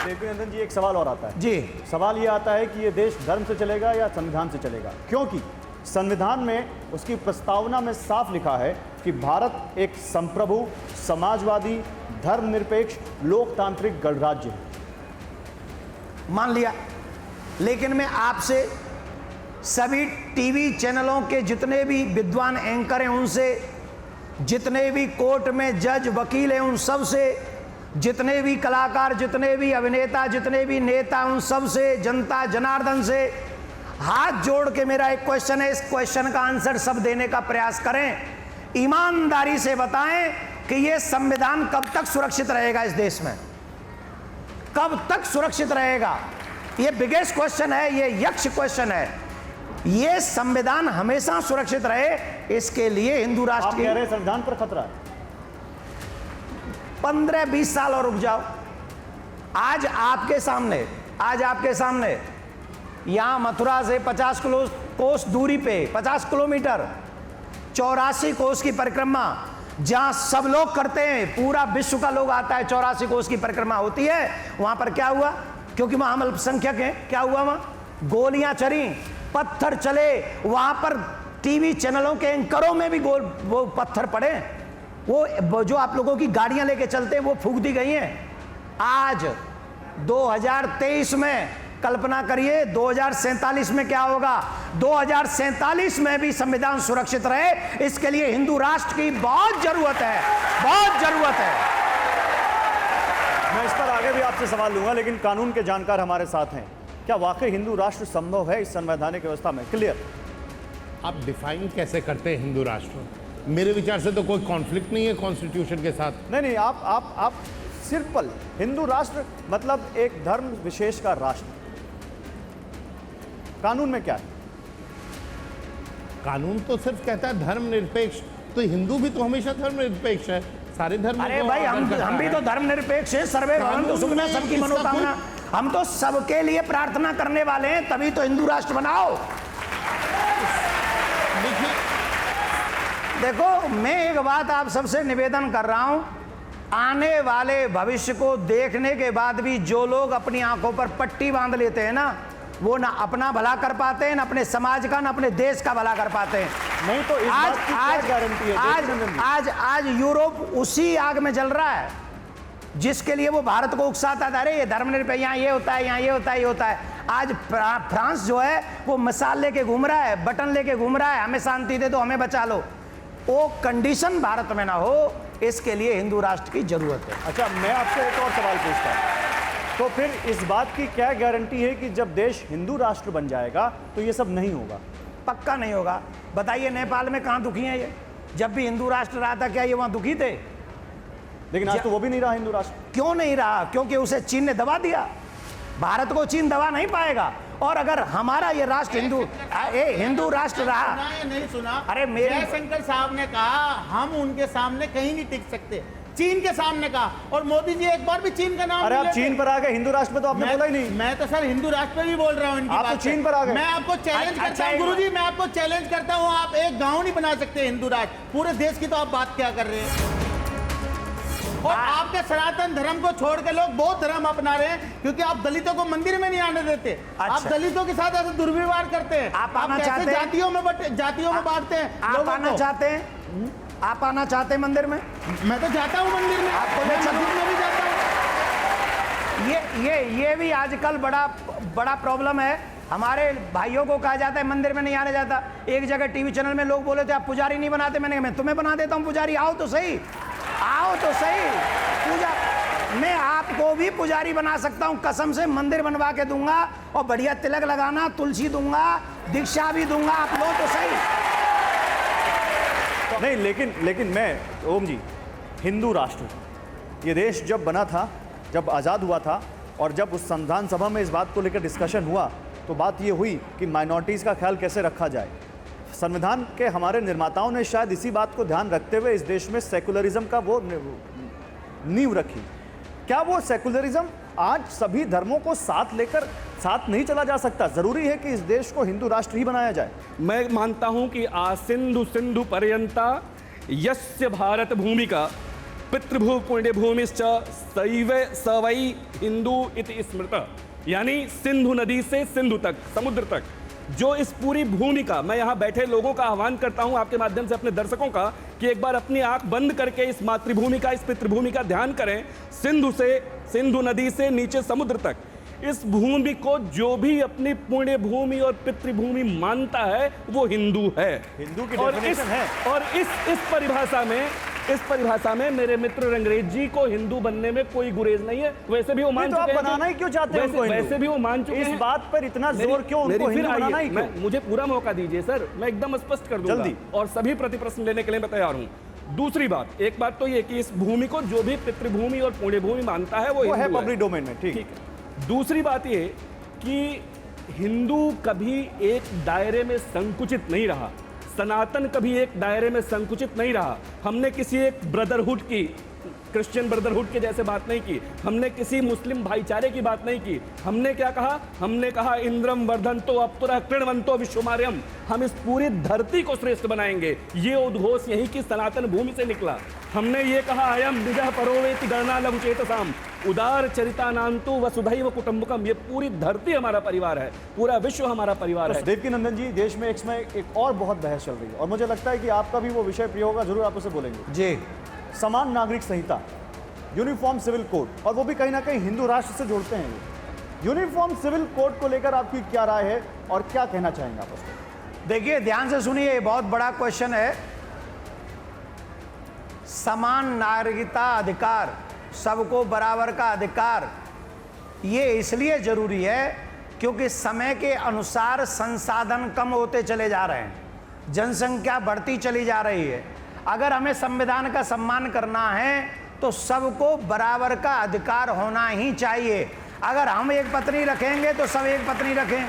केपी नंदन जी, एक सवाल और आता है जी। सवाल ये आता है कि ये देश धर्म से चलेगा या संविधान से चलेगा, क्योंकि संविधान में उसकी प्रस्तावना में साफ लिखा है कि भारत एक संप्रभु, समाजवादी, धर्मनिरपेक्ष, लोकतांत्रिक गणराज्य है। मान लिया, लेकिन मैं आपसे सभी टीवी चैनलों के जितने भी विद्वान एंकर हैं उनसे, जितने भी कोर्ट में जज वकील हैं उन सब से, जितने भी कलाकार, जितने भी अभिनेता, जितने भी नेता, उन सब से, जनता जनार्दन से हाथ जोड़ के मेरा एक क्वेश्चन है, इस क्वेश्चन का आंसर सब देने का प्रयास करें। ईमानदारी से बताएं कि यह संविधान कब तक सुरक्षित रहेगा इस देश में, कब तक सुरक्षित रहेगा? यह बिगेस्ट क्वेश्चन है, यह यक्ष क्वेश्चन है। यह संविधान हमेशा सुरक्षित रहे, इसके लिए हिंदू राष्ट्र आप कह रहे हैं संविधान पर खतरा है। 15-20 साल और रुक जाओ। आज आपके सामने यहां मथुरा से 50 कोस दूरी पे, 50 किलोमीटर, 84 कोस की परिक्रमा जहां सब लोग करते हैं, पूरा विश्व का लोग आता है, 84 कोस की परिक्रमा होती है। वहां पर क्या हुआ? क्योंकि वहां हम अल्पसंख्यक हैं, क्या हुआ? वहां गोलियां चली, पत्थर चले, वहां पर टीवी चैनलों के एंकरों में भी वो पत्थर पड़े, वो जो आप लोगों की गाड़ियां लेके चलते हैं वो फूंक दी गई हैं। आज 2023 में कल्पना करिए 2047 में क्या होगा। 2047 में भी संविधान सुरक्षित रहे, इसके लिए हिंदू राष्ट्र की बहुत जरूरत है, बहुत जरूरत है। मैं इस पर आगे भी आपसे सवाल लूंगा, लेकिन कानून के जानकार हमारे साथ हैं। क्या वाकई हिंदू राष्ट्र संभव है इस संवैधानिक व्यवस्था में? क्लियर। आप डिफाइन कैसे करते हैं हिंदू राष्ट्र? मेरे विचार से तो कोई कॉन्फ्लिक्ट नहीं है कॉन्स्टिट्यूशन के साथ। नहीं, आप सिंपल हिंदू राष्ट्र मतलब एक धर्म विशेष का राष्ट्र। कानून में क्या है? कानून तो सिर्फ कहता है धर्मनिरपेक्ष, तो हिंदू भी तो हमेशा धर्मनिरपेक्ष है, सारे धर्म। अरे भाई, हम भी तो धर्मनिरपेक्ष हैं। सर्वे भवन्तु सुखिनः, सबकी मनोकामना, हम तो सबके लिए प्रार्थना करने वाले हैं, तभी तो हिंदू राष्ट्र बनाओ। देखो, मैं एक बात आप सबसे निवेदन कर रहा हूं, आने वाले भविष्य को देखने के बाद भी जो लोग अपनी आंखों पर पट्टी बांध लेते हैं ना, वो ना अपना भला कर पाते हैं, ना अपने समाज का, ना अपने देश का भला कर पाते हैं। नहीं तो इस बात की क्या गारंटी है? आज यूरोप उसी आग में जल रहा है जिसके लिए वो भारत को उकसाता था। अरे ये धर्मनिरपेक्ष, यहाँ ये होता है, यहाँ ये होता है, ये होता है। आज फ्रांस जो है वो मिसाल लेके घूम रहा है, बटन लेके घूम रहा है, हमें शांति दे दो, हमें बचा लो। वो कंडीशन भारत में ना हो, इसके लिए हिंदू राष्ट्र की जरूरत है। अच्छा, मैं आपसे एक और सवाल पूछता हूँ, तो फिर इस बात की क्या गारंटी है कि जब देश हिंदू राष्ट्र बन जाएगा तो ये सब नहीं होगा? पक्का नहीं होगा। बताइए नेपाल में कहाँ दुखी हैं ये? जब भी हिंदू राष्ट्र रहा था क्या ये वहाँ दुखी थे? लेकिन आज तो वो भी नहीं रहा हिंदू राष्ट्र। क्यों नहीं रहा? क्योंकि उसे चीन ने दबा दिया। भारत को चीन दबा नहीं पाएगा। और अगर हमारा ये राष्ट्र हिंदू राष्ट्र रहा, नहीं सुना? अरे मेरे जयशंकर साहब ने कहा हम उनके सामने कहीं नहीं टिक सकते, चीन के सामने कहा, और मोदी जी एक बार भी चीन का नाम। अरे आप चीन पर आ गए, हिंदू राष्ट्र में तो आपने बोला ही नहीं। मैं तो सर हिंदू राष्ट्र पर भी बोल रहा हूँ। आप तो चीन पर आ गए। मैं आपको चैलेंज करता हूँ गुरुजी, मैं आपको चैलेंज करता हूँ, आप एक गांव नहीं बना सकते हिंदू राष्ट्र, पूरे देश की तो आप बात क्या कर रहे हैं? और आपके सनातन धर्म को छोड़ के लोग बौद्ध धर्म अपना रहे हैं, क्योंकि आप दलितों को मंदिर में नहीं आने देते। आप दलितों के साथ ऐसे दुर्व्यवहार करते हैं, आप आना चाहते हैं, जातियों में बांटते हैं। आप आना चाहते हैं, आप आना चाहते हैं मंदिर में? मैं तो जाता हूँ मंदिर में, आपको मैं मस्जिद में भी जाता हूँ। ये भी आजकल बड़ा प्रॉब्लम है। हमारे भाइयों को कहा जाता है मंदिर में नहीं आने जाता। एक जगह टीवी चैनल में लोग बोले थे आप पुजारी नहीं बनाते, मैंने कहा मैं तुम्हें बना देता हूँ पुजारी, आओ तो सही, आओ तो सही। पूजा मैं आपको भी पुजारी बना सकता हूँ, कसम से मंदिर बनवा के दूंगा और बढ़िया तिलक लगाना, तुलसी दूंगा, दीक्षा भी दूंगा, आप लो तो सही। नहीं, लेकिन मैं ओम जी, हिंदू राष्ट्र ये देश जब बना था, जब आज़ाद हुआ था, और जब उस संविधान सभा में इस बात को लेकर डिस्कशन हुआ तो बात ये हुई कि माइनॉरिटीज़ का ख्याल कैसे रखा जाए। संविधान के हमारे निर्माताओं ने शायद इसी बात को ध्यान रखते हुए इस देश में सेकुलरिज्म का वो नींव रखी। क्या वो सेकुलरिज्म आज सभी धर्मों को साथ लेकर साथ नहीं चला जा सकता? जरूरी है कि इस देश को हिंदू राष्ट्र ही बनाया जाए? मैं मानता हूं कि आसिंधु सिंधु पर्यंता यस्य भारत भूमिका पितृभू पुण्यभूमिश्च सैव सवै हिंदू इति स्मृत, यानी सिंधु नदी से सिंधु तक, समुद्र तक, जो इस पूरी भूमि का, मैं यहाँ बैठे लोगों का आह्वान करता हूँ आपके माध्यम से अपने दर्शकों का, कि एक बार अपनी आंख बंद करके इस मातृभूमि का, इस पितृभूमि का ध्यान करें। सिंधु नदी से नीचे समुद्र तक, इस भूमि को जो भी अपनी पुण्य भूमि और पितृभूमि मानता है वो हिंदू है। हिंदू की और डेफिनेशन है। और इस परिभाषा में मेरे मित्र रंगरेज जी को हिंदू बनने में कोई गुरेज नहीं है। वैसे भी वो मान तो चुके आप हैं, बनाना ही क्यों चाहते हैं उनको हिंदू? वैसे भी वो मान चुके हैं। इस बात पर इतना जोर क्यों उनको फिर हिंदू बनाना ही क्यों? मुझे पूरा मौका दीजिए सर, मैं एकदम स्पष्ट कर दूंगा जल्दी। और सभी प्रति प्रश्न लेने के लिए मैं तैयार हूं। दूसरी बात, एक बात तो ये कि इस भूमि को जो भी पितृभूमि और पुण्य भूमि मानता है वो है हिंदू पब्लिक डोमेन में, ठीक है। दूसरी बात ये कि हिंदू कभी एक दायरे में संकुचित नहीं रहा, सनातन कभी एक दायरे में संकुचित नहीं रहा। हमने किसी एक ब्रदरहुड की, क्रिश्चियन ब्रदरहुड के जैसे बात नहीं की, हमने किसी मुस्लिम भाईचारे की बात नहीं की। हमने क्या कहा? हमने कहा इंद्रम वर्धन्तो अप्तुरः कृण्वन्तो विश्वमार्यम, हम इस पूरी धरती को श्रेष्ठ बनाएंगे। ये उद्घोष यही की सनातन भूमि से निकला। हमने ये कहा अयम निजः परोवेति गणना लघु चेतसाम उदार चरितानांतु वसुधैव कुटुंबकम, ये पूरी धरती हमारा परिवार है, पूरा विश्व हमारा परिवार है। देवकीनंदन जी, देश में एक और बहुत बहस चल रही है और मुझे लगता है कि आपका भी वो विषय प्रिय होगा, जरूर आप उसे बोलेंगे जी। समान नागरिक संहिता, यूनिफॉर्म सिविल कोड, और वो भी कहीं ना कहीं हिंदू राष्ट्र से जोड़ते हैं। यूनिफॉर्म सिविल कोड को लेकर आपकी क्या राय है और क्या कहना चाहेंगे आप उसको? देखिए, ध्यान से सुनिए, ये बहुत बड़ा क्वेश्चन है। समान नागरिकता अधिकार, सबको बराबर का अधिकार, ये इसलिए जरूरी है क्योंकि समय के अनुसार संसाधन कम होते चले जा रहे हैं, जनसंख्या बढ़ती चली जा रही है। अगर हमें संविधान का सम्मान करना है तो सबको बराबर का अधिकार होना ही चाहिए। अगर हम एक पत्नी रखेंगे तो सब एक पत्नी रखें,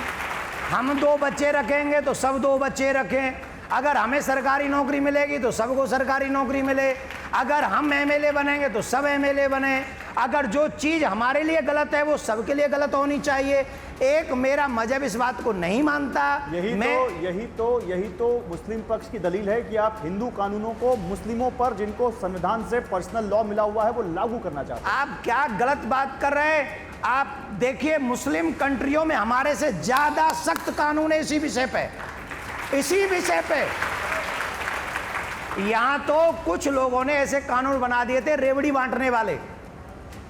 हम 2 बच्चे रखेंगे तो सब 2 बच्चे रखें, अगर हमें सरकारी नौकरी मिलेगी तो सबको सरकारी नौकरी मिले, अगर हम एमएलए बनेंगे तो सब एमएलए बने, अगर जो चीज़ हमारे लिए गलत है वो सबके लिए गलत होनी चाहिए। एक मेरा मजहब इस बात को नहीं मानता। यही तो मुस्लिम पक्ष की दलील है कि आप हिंदू कानूनों को मुस्लिमों पर, जिनको संविधान से पर्सनल लॉ मिला हुआ है, वो लागू करना चाहते हैं। आप क्या गलत बात कर रहे हैं? आप देखिए, मुस्लिम कंट्रियों में हमारे से ज्यादा सख्त कानून है इसी विषय पे। यहां तो कुछ लोगों ने ऐसे कानून बना दिए थे, रेवड़ी बांटने वाले,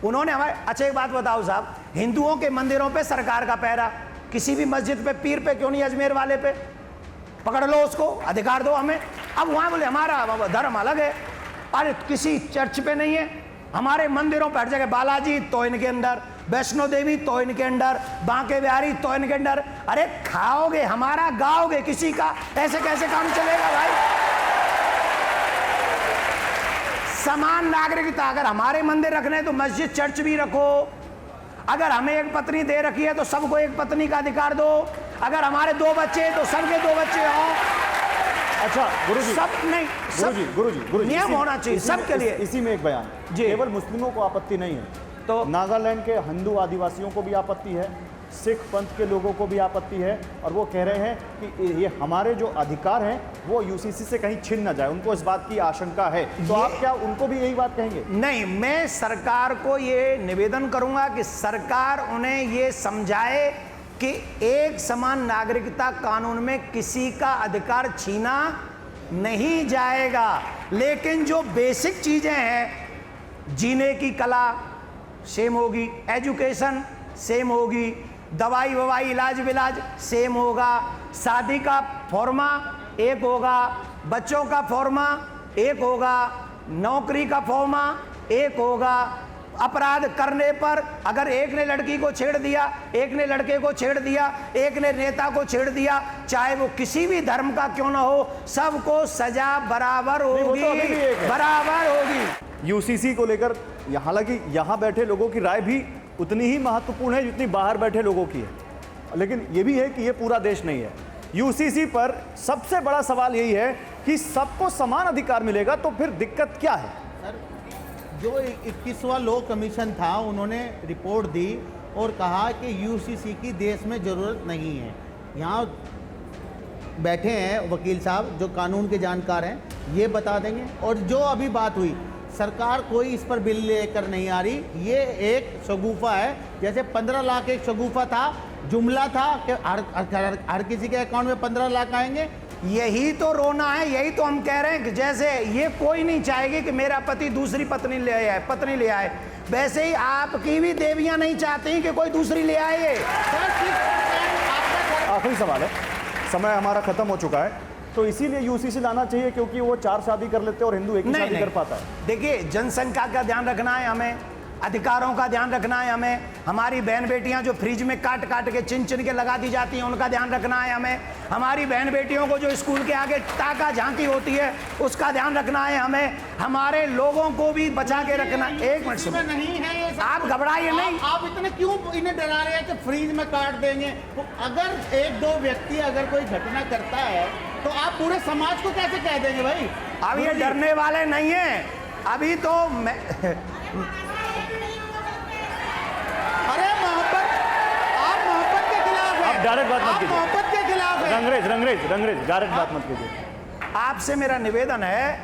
उन्होंने हमारे। अच्छा, एक बात बताओ साहब, हिंदुओं के मंदिरों पे सरकार का पहरा, किसी भी मस्जिद पे, पीर पे क्यों नहीं, अजमेर वाले पे पकड़ लो, उसको अधिकार दो हमें। अब वहां बोले हमारा धर्म अलग है। अरे किसी चर्च पे नहीं है, हमारे मंदिरों पर हर जगह, बालाजी तो इनके अंदर, वैष्णो देवी तो इनके अंदर, बांके बिहारी तो इनके अंदर। अरे खाओगे हमारा, गाओगे किसी का, ऐसे कैसे काम चलेगा भाई? समान नागरिकता, अगर हमारे मंदिर रखने हैं तो मस्जिद चर्च भी रखो। अगर हमें एक पत्नी दे रखी है तो सबको एक पत्नी का अधिकार दो। अगर हमारे 2 बच्चे हैं तो सबके 2 बच्चे हो। अच्छा गुरुजी, सब नहीं, गुरुजी नियम होना चाहिए सबके लिए। इसी में एक बयान, केवल मुस्लिमों को आपत्ति नहीं है, तो नागालैंड के हिंदू आदिवासियों को भी आपत्ति है, सिख पंथ के लोगों को भी आपत्ति है, और वो कह रहे हैं कि ये हमारे जो अधिकार हैं वो यूसीसी से कहीं छिन ना जाए, उनको इस बात की आशंका है। तो आप क्या उनको भी यही बात कहेंगे? नहीं, मैं सरकार को ये निवेदन करूंगा कि सरकार उन्हें ये समझाए कि एक समान नागरिकता कानून में किसी का अधिकार छीना नहीं जाएगा, लेकिन जो बेसिक चीजें हैं, जीने की कला सेम होगी, एजुकेशन सेम होगी, दवाई ववाई इलाज विलाज सेम होगा, शादी का फॉर्मा एक होगा, बच्चों का फॉर्मा एक होगा, नौकरी का फॉर्मा एक होगा। अपराध करने पर अगर एक ने लड़की को छेड़ दिया, एक ने लड़के को छेड़ दिया, एक ने नेता को छेड़ दिया, चाहे वो किसी भी धर्म का क्यों ना हो, सबको सजा बराबर होगी, बराबर होगी। यूसीसी को लेकर हालांकि यहाँ बैठे लोगों की राय भी उतनी ही महत्वपूर्ण है जितनी बाहर बैठे लोगों की है, लेकिन ये भी है कि ये पूरा देश नहीं है। यूसीसी पर सबसे बड़ा सवाल यही है कि सबको समान अधिकार मिलेगा तो फिर दिक्कत क्या है? सर, जो 21वां लॉ कमीशन था, उन्होंने रिपोर्ट दी और कहा कि यूसीसी की देश में ज़रूरत नहीं है। यहाँ बैठे हैं वकील साहब जो कानून के जानकार हैं, ये बता देंगे। और जो अभी बात हुई सरकार कोई इस पर बिल लेकर नहीं आ रही। ये एक शगुफा है, जैसे 15 लाख एक शगुफा था, जुमला था कि हर किसी के अकाउंट में 15 लाख आएंगे। यही तो रोना है, यही तो हम कह रहे हैं कि जैसे ये कोई नहीं चाहेगी कि मेरा पति दूसरी पत्नी ले आए, वैसे ही आपकी भी देवियां नहीं चाहती कि कोई दूसरी ले आए। आखिरी सवाल है, समय हमारा खत्म हो चुका है, तो इसीलिए यूसीसी लाना चाहिए क्योंकि वो 4 शादी कर लेते हैं और हिंदू एक ही शादी कर पाता है। देखिए, जनसंख्या का ध्यान रखना है हमें, अधिकारों का ध्यान रखना है हमें, हमारी बहन बेटियां जो फ्रिज में काट काट के चिन चिन के लगा दी जाती हैं उनका ध्यान रखना है हमें, हमारी बहन बेटियों को जो स्कूल के आगे ताका झांकी होती है उसका ध्यान रखना है हमें, हमारे लोगों को भी बचा के रखना। एक मिनट सुनो, नहीं है ये सब। आप घबराइए नहीं। आप इतने क्यों इन्हें डरा रहे हैं कि फ्रीज में काट देंगे? तो अगर एक दो व्यक्ति अगर कोई घटना करता है तो आप पूरे समाज को कैसे कह देंगे भाई? अब ये डरने वाले नहीं है, अभी तो अरे मोहब्बत, आप मोहब्बत के खिलाफ हैं। आप डायरेक्ट बात मत कीजिए। मोहब्बत के खिलाफ हैं। रंगरेज डायरेक्ट बात मत कीजिए। आपसे मेरा निवेदन है,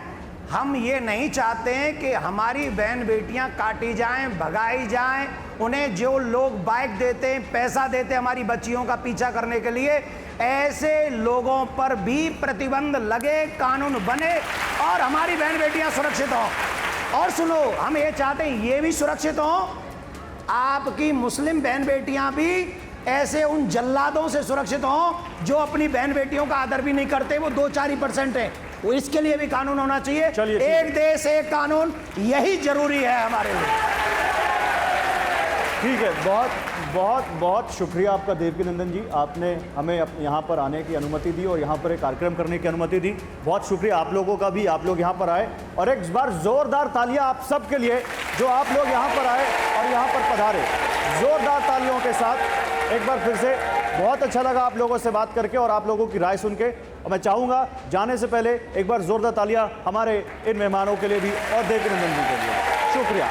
हम ये नहीं चाहते हैं कि हमारी बहन बेटियां काटी जाएं, भगाई जाएं, उन्हें जो लोग बाइक देते हैं, पैसा देते हैं हमारी बच्चियों का पीछा करने के लिए, ऐसे लोगों पर भी प्रतिबंध लगे, कानून बने और हमारी बहन बेटियां सुरक्षित हों। और सुनो, हम ये चाहते हैं ये भी सुरक्षित हों, आपकी मुस्लिम बहन बेटियां भी ऐसे उन जल्लादों से सुरक्षित हों जो अपनी बहन बेटियों का आदर भी नहीं करते, वो 2-4% है, वो इसके लिए भी कानून होना चाहिए। एक देश एक कानून, यही जरूरी है हमारे लिए। ठीक है, बहुत बहुत बहुत शुक्रिया आपका देवकीनंदन जी, आपने हमें यहाँ पर आने की अनुमति दी और यहाँ पर एक कार्यक्रम करने की अनुमति दी। बहुत शुक्रिया आप लोगों का भी, आप लोग यहाँ पर आए, और एक बार जोरदार तालियां आप सब के लिए जो आप लोग यहाँ पर आए और यहाँ पर पधारे। जोरदार तालियों के साथ एक बार फिर से बहुत अच्छा लगा आप लोगों से बात करके और आप लोगों की राय सुन के। और मैं चाहूँगा जाने से पहले एक बार जोरदार तालियां हमारे इन मेहमानों के लिए भी और देवकीनंदन जी के लिए। शुक्रिया।